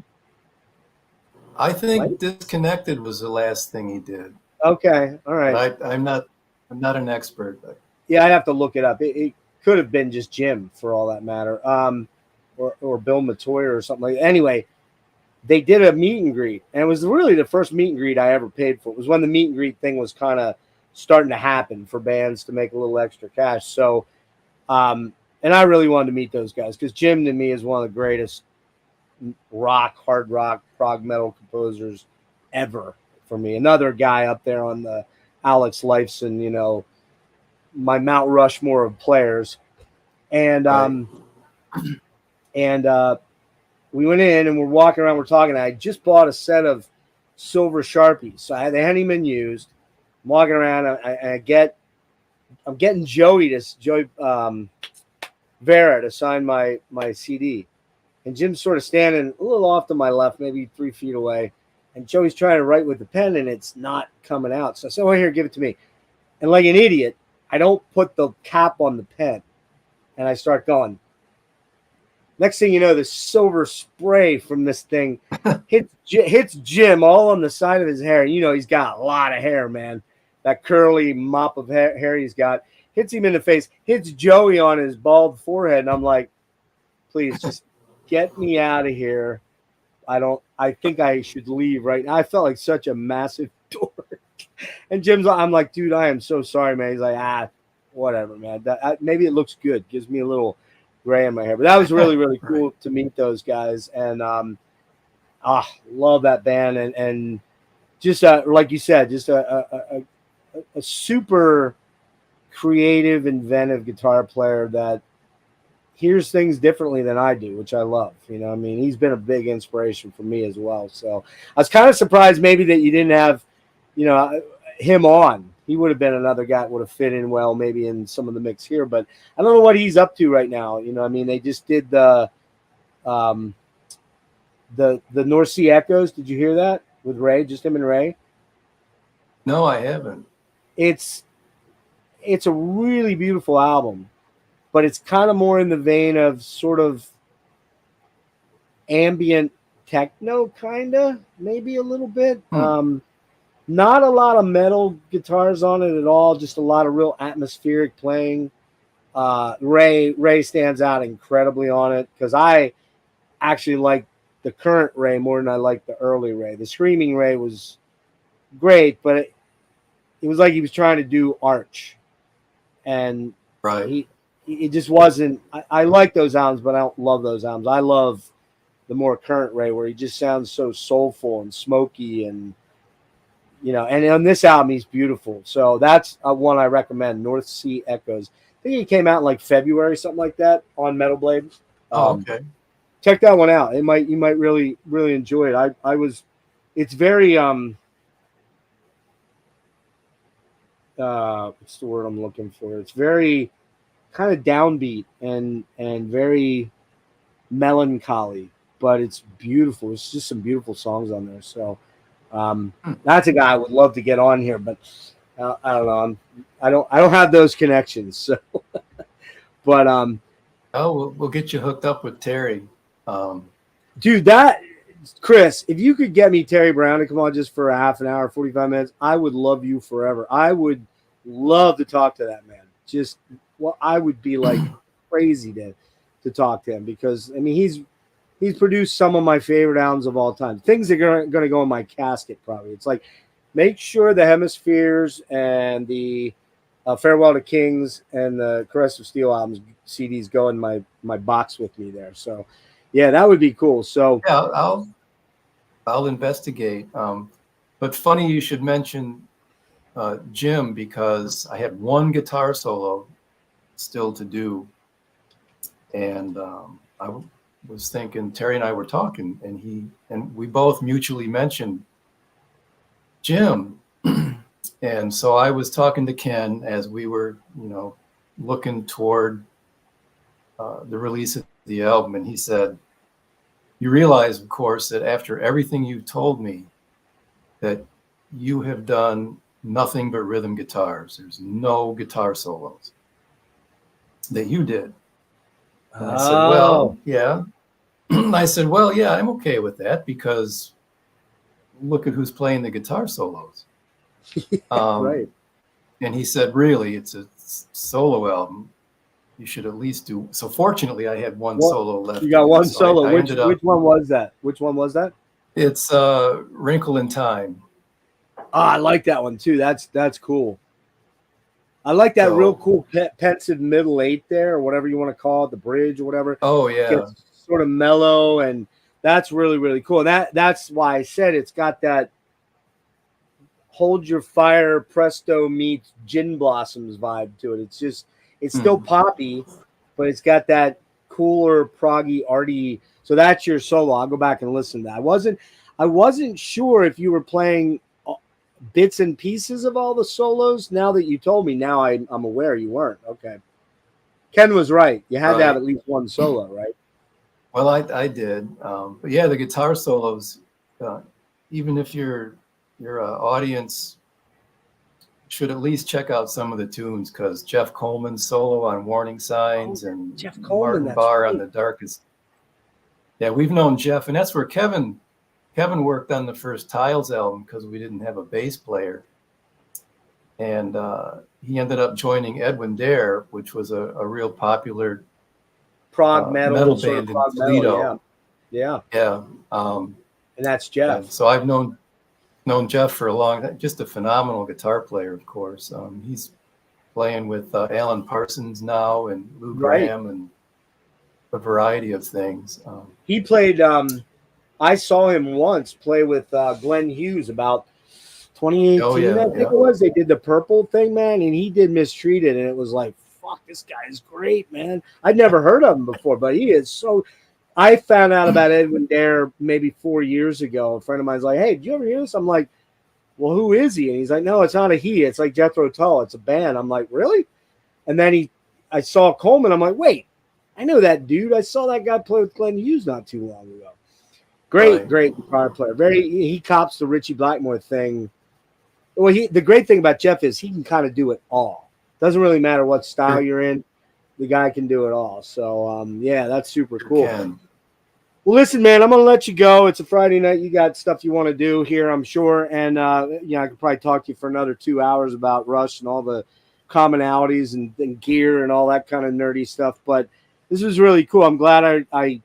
I think Disconnected was the last thing he did. Okay. All right. I'm not an expert, but yeah, I'd have to look it up. It could have been just Jim for all that matter. Or Bill Matoya or something like that. Anyway, they did a meet and greet, and it was really the first meet and greet I ever paid for. It was when the meet and greet thing was kind of starting to happen for bands to make a little extra cash. So, and I really wanted to meet those guys because Jim to me is one of the greatest hard rock, prog metal composers ever for me. Another guy up there on the Alex Lifeson, you know, my Mount Rushmore of players. And we went in and we're walking around, we're talking. I just bought a set of silver Sharpies, so they hadn't even been used. I'm walking around, I'm getting Joey Vera to sign my CD, and Jim's sort of standing a little off to my left, maybe 3 feet away, and Joey's trying to write with the pen, and it's not coming out. So I said, "Oh, here, give it to me." And like an idiot, I don't put the cap on the pen, and I start going. Next thing you know, the silver spray from this thing hits Jim all on the side of his hair. You know, he's got a lot of hair, man. That curly mop of hair he's got hits him in the face, hits Joey on his bald forehead. And I'm like, please just get me out of here. I think I should leave right now. I felt like such a massive dork. And I'm like, dude, I am so sorry, man. He's like, whatever, man. Maybe it looks good. Gives me a little gray in my hair, but that was really, really cool to meet those guys. And love that band, and just like you said, just a super creative, inventive guitar player that hears things differently than I do, which I love. You know, I mean, he's been a big inspiration for me as well. So I was kind of surprised maybe that you didn't have, you know, him on. He would have been another guy that would have fit in well, maybe in some of the mix here, but I don't know what he's up to right now. You know, I mean, they just did the North Sea Echoes. Did you hear that with Ray? Just him and Ray? No, I haven't. It's a really beautiful album, but it's kind of more in the vein of sort of ambient techno, kind of, maybe a little bit. Not a lot of metal guitars on it at all, just a lot of real atmospheric playing. Ray stands out incredibly on it because I actually like the current Ray more than I like the early Ray. The Screaming Ray was great, but it was like he was trying to do Arch. And it just wasn't. I like those albums, but I don't love those albums. I love the more current Ray where he just sounds so soulful and smoky, and you know, and on this album he's beautiful. So that's one I recommend, North Sea Echoes. I think he came out in like February, something like that, on Metal Blade. Okay. Check that one out. You might really, really enjoy it. It's very what's the word I'm looking for? It's very kind of downbeat and very melancholy, but it's beautiful. It's just some beautiful songs on there. So that's a guy I would love to get on here, but I don't know. I don't have those connections. So, but Oh, we'll get you hooked up with Terry. dude, that Chris, if you could get me Terry Brown to come on just for a half an hour, 45 minutes, I would love you forever. I would love to talk to that man. Just I would be like crazy to talk to him, because I mean he's produced some of my favorite albums of all time. Things that are going to go in my casket probably. It's like, make sure the Hemispheres and the Farewell to Kings and the Caress of Steel albums CDs go in my box with me there. So yeah, that would be cool. So yeah, I'll investigate. But funny you should mention Jim, because I had one guitar solo still to do, and I was thinking, Terry and I were talking, and we both mutually mentioned Jim. And so I was talking to Ken as we were, looking toward the release of the album, and he said, "You realize, of course, that after everything you told me, that you have done nothing but rhythm guitars. There's no guitar solos that you did." And I said, "Well, yeah." I said, "Well, yeah, I'm okay with that, because look at who's playing the guitar solos." Right. And he said, "Really, it's a solo album. You should at least do." So fortunately, I had one solo left. You got one so solo. I Which one was that? Which one was that? It's Wrinkle in Time. I like that one too. That's cool. I like that real cool pensive middle eight there, or whatever you want to call it, the bridge or whatever. Oh yeah, it's sort of mellow, and that's really, really cool. And that's why I said it's got that Hold Your Fire, Presto meets Gin Blossoms vibe to it. It's still poppy, but it's got that cooler, proggy, arty. So that's your solo. I'll go back and listen to that. I wasn't sure if you were playing bits and pieces of all the solos. Now that you told me, now I'm aware you weren't. Okay. Ken was right. You had to have at least one solo, right? Well, I did. But yeah, the guitar solos, even if your audience should at least check out some of the tunes, because Jeff Coleman's solo on Warning Signs and Jeff Coleman, Martin Barr on The Darkest. Yeah, we've known Jeff, and that's where Kevin worked on the first Tiles album, because we didn't have a bass player. And he ended up joining Edwin Dare, which was a real popular prog metal band in Toledo. Yeah. And that's Jeff. And so I've known Jeff for a long time. Just a phenomenal guitar player, of course. He's playing with Alan Parsons now, and Lou Graham, and a variety of things. He played. I saw him once play with Glenn Hughes about 2018. I think it was. They did the Purple thing, man, and he did Mistreated, and it was like, fuck, this guy is great, man. I'd never heard of him before, but he is so. I found out about Edwin Dare maybe 4 years ago. A friend of mine's like, "Hey, did you ever hear this?" I'm like, "Well, who is he?" And he's like, "No, it's not a he. It's like Jethro Tull. It's a band." I'm like, "Really?" And then I saw Coleman. I'm like, "Wait, I know that dude. I saw that guy play with Glenn Hughes not too long ago." Great guitar player. He cops the Richie Blackmore thing. Well, the great thing about Jeff is he can kind of do it all. Doesn't really matter what style you're in. The guy can do it all. So, yeah, that's super cool. Well, listen, man, I'm going to let you go. It's a Friday night. You got stuff you want to do here, I'm sure. And, I could probably talk to you for another 2 hours about Rush and all the commonalities and gear and all that kind of nerdy stuff. But this was really cool. I'm glad I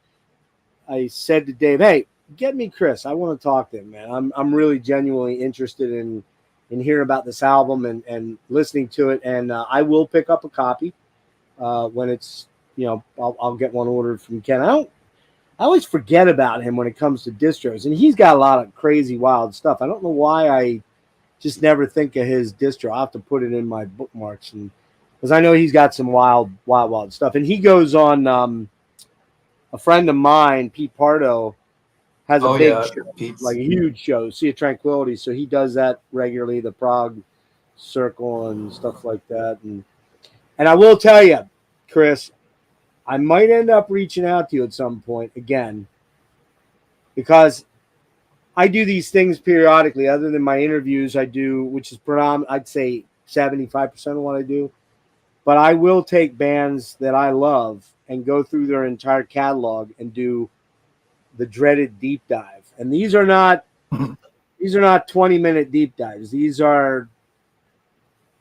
said to Dave, "Hey, get me Chris. I want to talk to him, man. I'm really genuinely interested in hearing about this album and listening to it. And I will pick up a copy when it's, I'll get one ordered from Ken. I always forget about him when it comes to distros, and he's got a lot of crazy, wild stuff. I don't know why I just never think of his distro. I'll have to put it in my bookmarks, and because I know he's got some wild stuff. And he goes on. A friend of mine, Pete Pardo, has a big show, like a huge show, Sea of Tranquility. So he does that regularly, the prog circle and stuff like that. And I will tell you, Chris, I might end up reaching out to you at some point again, because I do these things periodically. Other than my interviews, I do, which is I'd say 75% of what I do. But I will take bands that I love and go through their entire catalog and do the dreaded deep dive. And these are not 20-minute deep dives. These are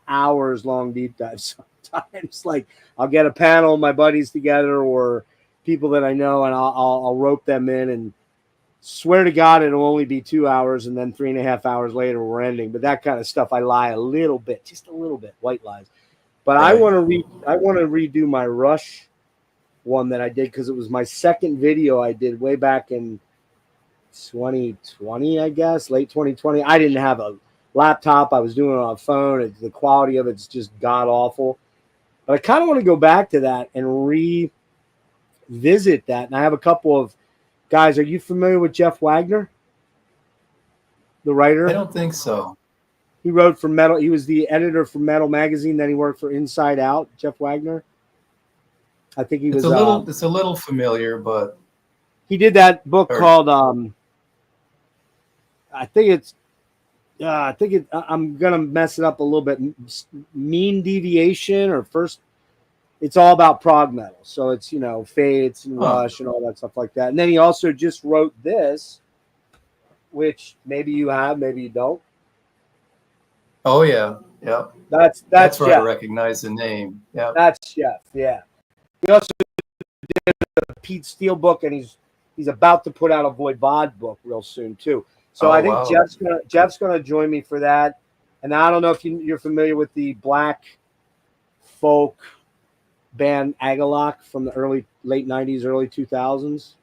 hours long deep dives sometimes. Like, I'll get a panel of my buddies together or people that I know, and I'll rope them in, and swear to God it'll only be 2 hours, and then 3.5 hours later we're ending. But that kind of stuff, I lie a little bit, just a little bit, white lies. But right. I want to redo my Rush one that I did, because it was my second video I did way back in 2020, I guess, late 2020. I didn't have a laptop. I was doing it on a phone. The quality of it's just god awful. But I kind of want to go back to that and revisit that. And I have a couple of guys. Are you familiar with Jeff Wagner, the writer? I don't think so. He wrote for Metal. He was the editor for Metal Magazine. Then he worked for Inside Out. Jeff Wagner. I think he was. It's a little familiar, but he did that book called. I'm gonna mess it up a little bit. Mean Deviation or First. It's all about prog metal. So it's, Fates and Rush and all that stuff like that. And then he also just wrote this, which maybe you have, maybe you don't. Oh yeah, yeah. That's where Jeff. I recognize the name. Yeah, that's Jeff. Yeah. He also did a Pete Steele book, and he's about to put out a Voivod book real soon too. So I think wow. Jeff's gonna join me for that. And I don't know if you're familiar with the black folk band Agalloch from the late 90s, early 2000s.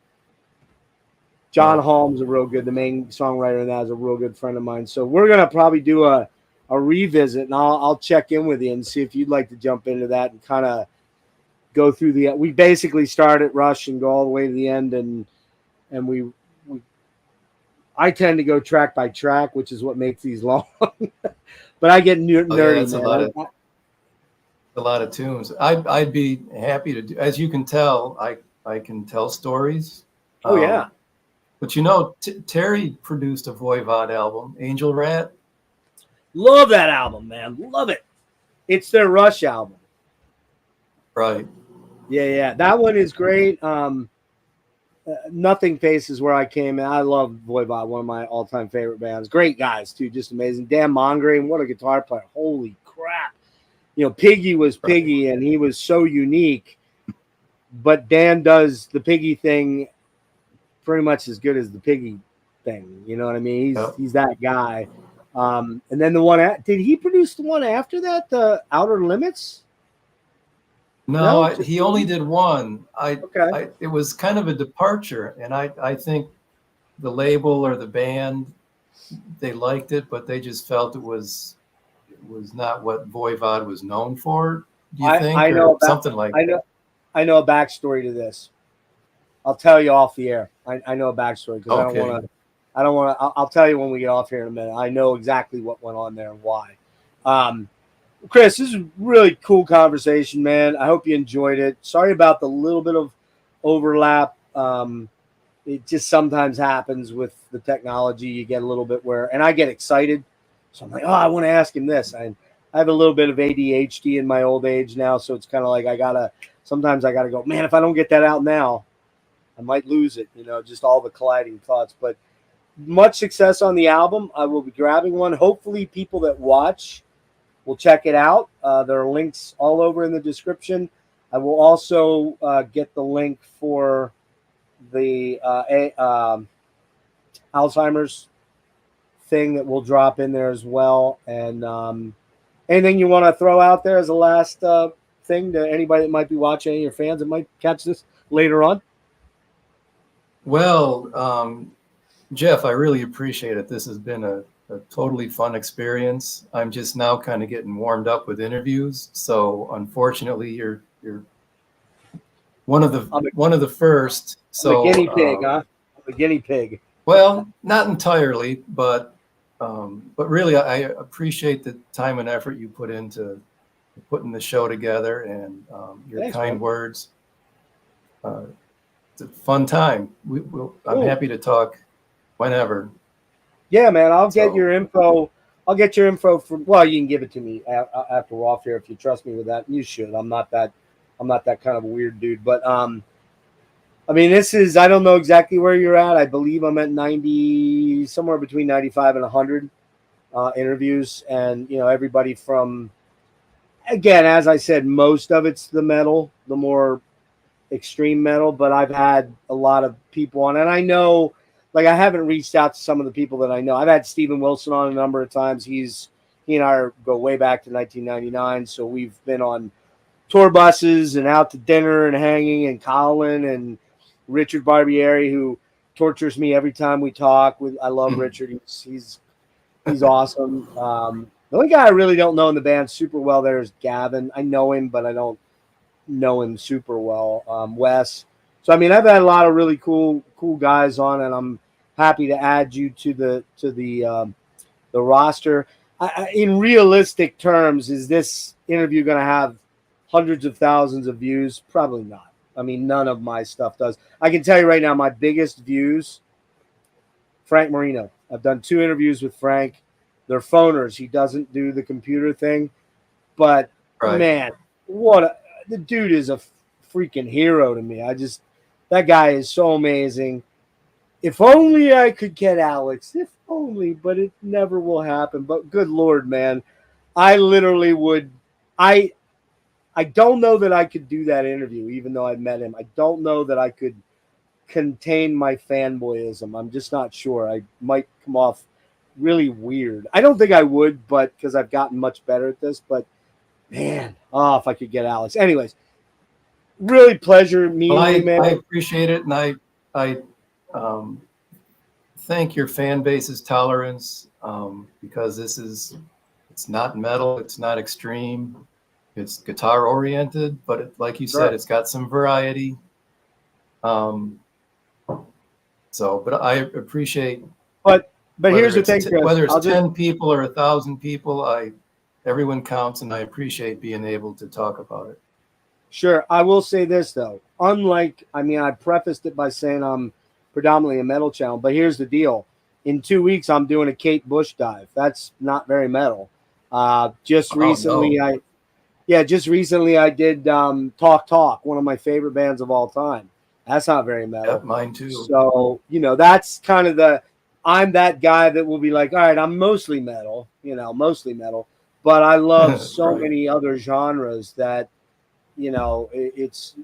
John Holmes, the main songwriter in that, is a real good friend of mine. So we're gonna probably do a revisit, and I'll check in with you and see if you'd like to jump into that and kind of go through we basically start at Rush and go all the way to the end, and I tend to go track by track, which is what makes these long. But I get nerdy. Yeah, a lot of tunes. I'd be happy to do. As you can tell, I can tell stories. Oh yeah. But Terry produced a Voivod album, Angel Rat. Love that album, man. Love it. It's their Rush album. Right. Yeah. That one is great. Nothing Faces Where I Came in. I love Voivod, one of my all-time favorite bands. Great guys, too. Just amazing. Dan Mongrain, what a guitar player. Holy crap. Piggy was Piggy, and he was so unique. But Dan does the Piggy thing pretty much as good as the Piggy thing. You know what I mean? He's that guy. And then the one, did he produce the one after that, the Outer Limits? No, he only did one. It was kind of a departure, and I think the label or the band, they liked it, but they just felt it was not what Voivod was known for. Do you think? I know something like that. I know a backstory to this. I'll tell you off the air. I know a backstory because I don't want to. I'll tell you when we get off here in a minute. I know exactly what went on there and why. Chris, this is a really cool conversation, man. I hope you enjoyed it. Sorry about the little bit of overlap. It just sometimes happens with the technology. You get a little bit and I get excited. So I'm like, I want to ask him this. I have a little bit of ADHD in my old age now. So it's kind of like sometimes I got to go, man, if I don't get that out now, I might lose it, just all the colliding thoughts. But much success on the album. I will be grabbing one. Hopefully people that watch will check it out. There are links all over in the description. I will also get the link for the Alzheimer's thing that we'll drop in there as well. And anything you want to throw out there as a last thing to anybody that might be watching, any of your fans that might catch this later on? Well, Jeff, I really appreciate it. This has been a totally fun experience. I'm just now kind of getting warmed up with interviews. So unfortunately, you're one of the first. So I'm a guinea pig, huh? I'm a guinea pig. Well, not entirely, but But really, I appreciate the time and effort you put into putting the show together, and your Thanks, kind man. words. It's a fun time. I'm happy to talk whenever. Yeah, man. I'll get So- your info. I'll get your info from. Well, you can give it to me after we're off here if you trust me with that. You should. I'm not that kind of a weird dude. But I mean, this is. I don't know exactly where you're at. I believe I'm at 90, somewhere between 95 and 100 interviews, and everybody from. Again, as I said, most of it's the metal, the more extreme metal, but I've had a lot of people on, and I know, like, I haven't reached out to some of the people that I know. I've had Steven Wilson on a number of times. He and I go way back to 1999, so we've been on tour buses and out to dinner and hanging, and Colin and Richard Barbieri, who tortures me every time we talk. I love Richard. He's awesome. The only guy I really don't know in the band super well there is Gavin. I know him, but I don't know him super well. Wes. So I mean, I've had a lot of really cool guys on, and I'm happy to add you to the roster. In realistic terms, is this interview going to have hundreds of thousands of views? Probably not. I mean, none of my stuff does. I can tell you right now, my biggest views, Frank Marino. I've done 2 interviews with Frank. They're phoners. He doesn't do the computer thing, but man, the dude is a freaking hero to me. That guy is so amazing. If only I could get Alex, if only, but it never will happen. But good Lord, man, I literally would. I don't know that I could do that interview, even though I met him. I don't know that I could contain my fanboyism. I'm just not sure. I might come off really weird. I don't think I would, but because I've gotten much better at this. But man, if I could get Alex. Anyways, really pleasure meeting you, man. I appreciate it, and I thank your fan base's tolerance, because it's not metal, it's not extreme, it's guitar oriented, but like you said, it's got some variety. But I appreciate. But here's the thing, Chris. Whether it's 10 people or 1,000 people, everyone counts, and I appreciate being able to talk about it. Sure. I will say this, though. I prefaced it by saying I'm predominantly a metal channel, but here's the deal. In 2 weeks, I'm doing a Kate Bush dive. That's not very metal. Just recently I did Talk, one of my favorite bands of all time. That's not very metal. Yep, mine too. So, that's kind of I'm that guy that will be like, all right, I'm mostly metal, but I love so many other genres that,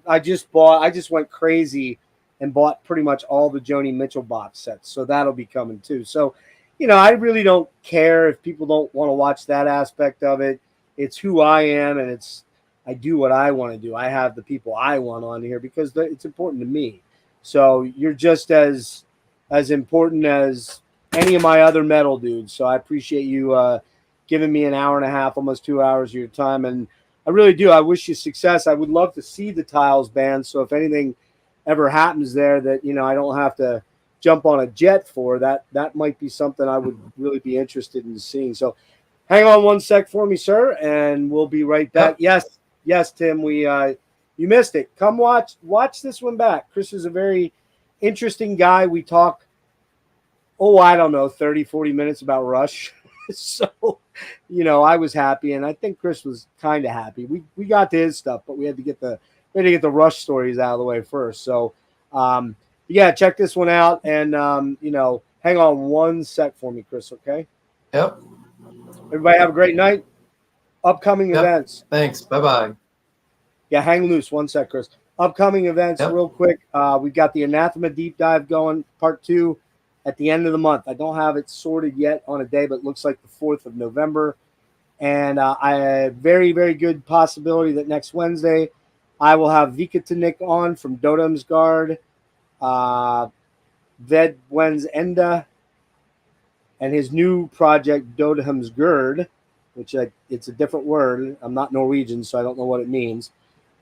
I just went crazy and bought pretty much all the Joni Mitchell box sets. So that'll be coming too. So, I really don't care if people don't want to watch that aspect of it. It's who I am, and I do what I want to do. I have the people I want on here because it's important to me. So you're just as important as any of my other metal dudes. So I appreciate you giving me an hour and a half, almost 2 hours of your time. And I really do. I wish you success. I would love to see the Tiles band. So if anything ever happens there that, I don't have to jump on a jet for, that might be something I would really be interested in seeing. So hang on one sec for me, sir, and we'll be right back. Yep. Yes, Tim, you missed it. Come watch this one back. Chris is a very interesting guy. We talk, I don't know, 30, 40 minutes about Rush. So, I was happy, and I think Chris was kind of happy. We got to his stuff, but we had to get the Rush stories out of the way first. So, yeah, check this one out, and hang on one sec for me, Chris. Okay. Yep. Everybody have a great night. Upcoming events. Thanks. Bye-bye. Yeah, hang loose. One sec, Chris. Upcoming events, real quick. We've got the Anathema Deep Dive going, part 2, at the end of the month. I don't have it sorted yet on a day, but it looks like the 4th of November. And I have very, very good possibility that next Wednesday I will have Vikatanik on from Dodomsgard, Ved Wens Enda, and his new project, Dodomsgard, which it's a different word. I'm not Norwegian, so I don't know what it means.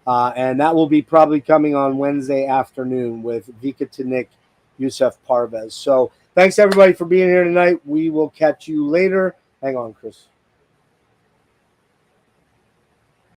And that will be probably coming on Wednesday afternoon with Vikatanik, Yusef Parvez. So Thanks everybody for being here tonight. We will catch you later. Hang on, Chris.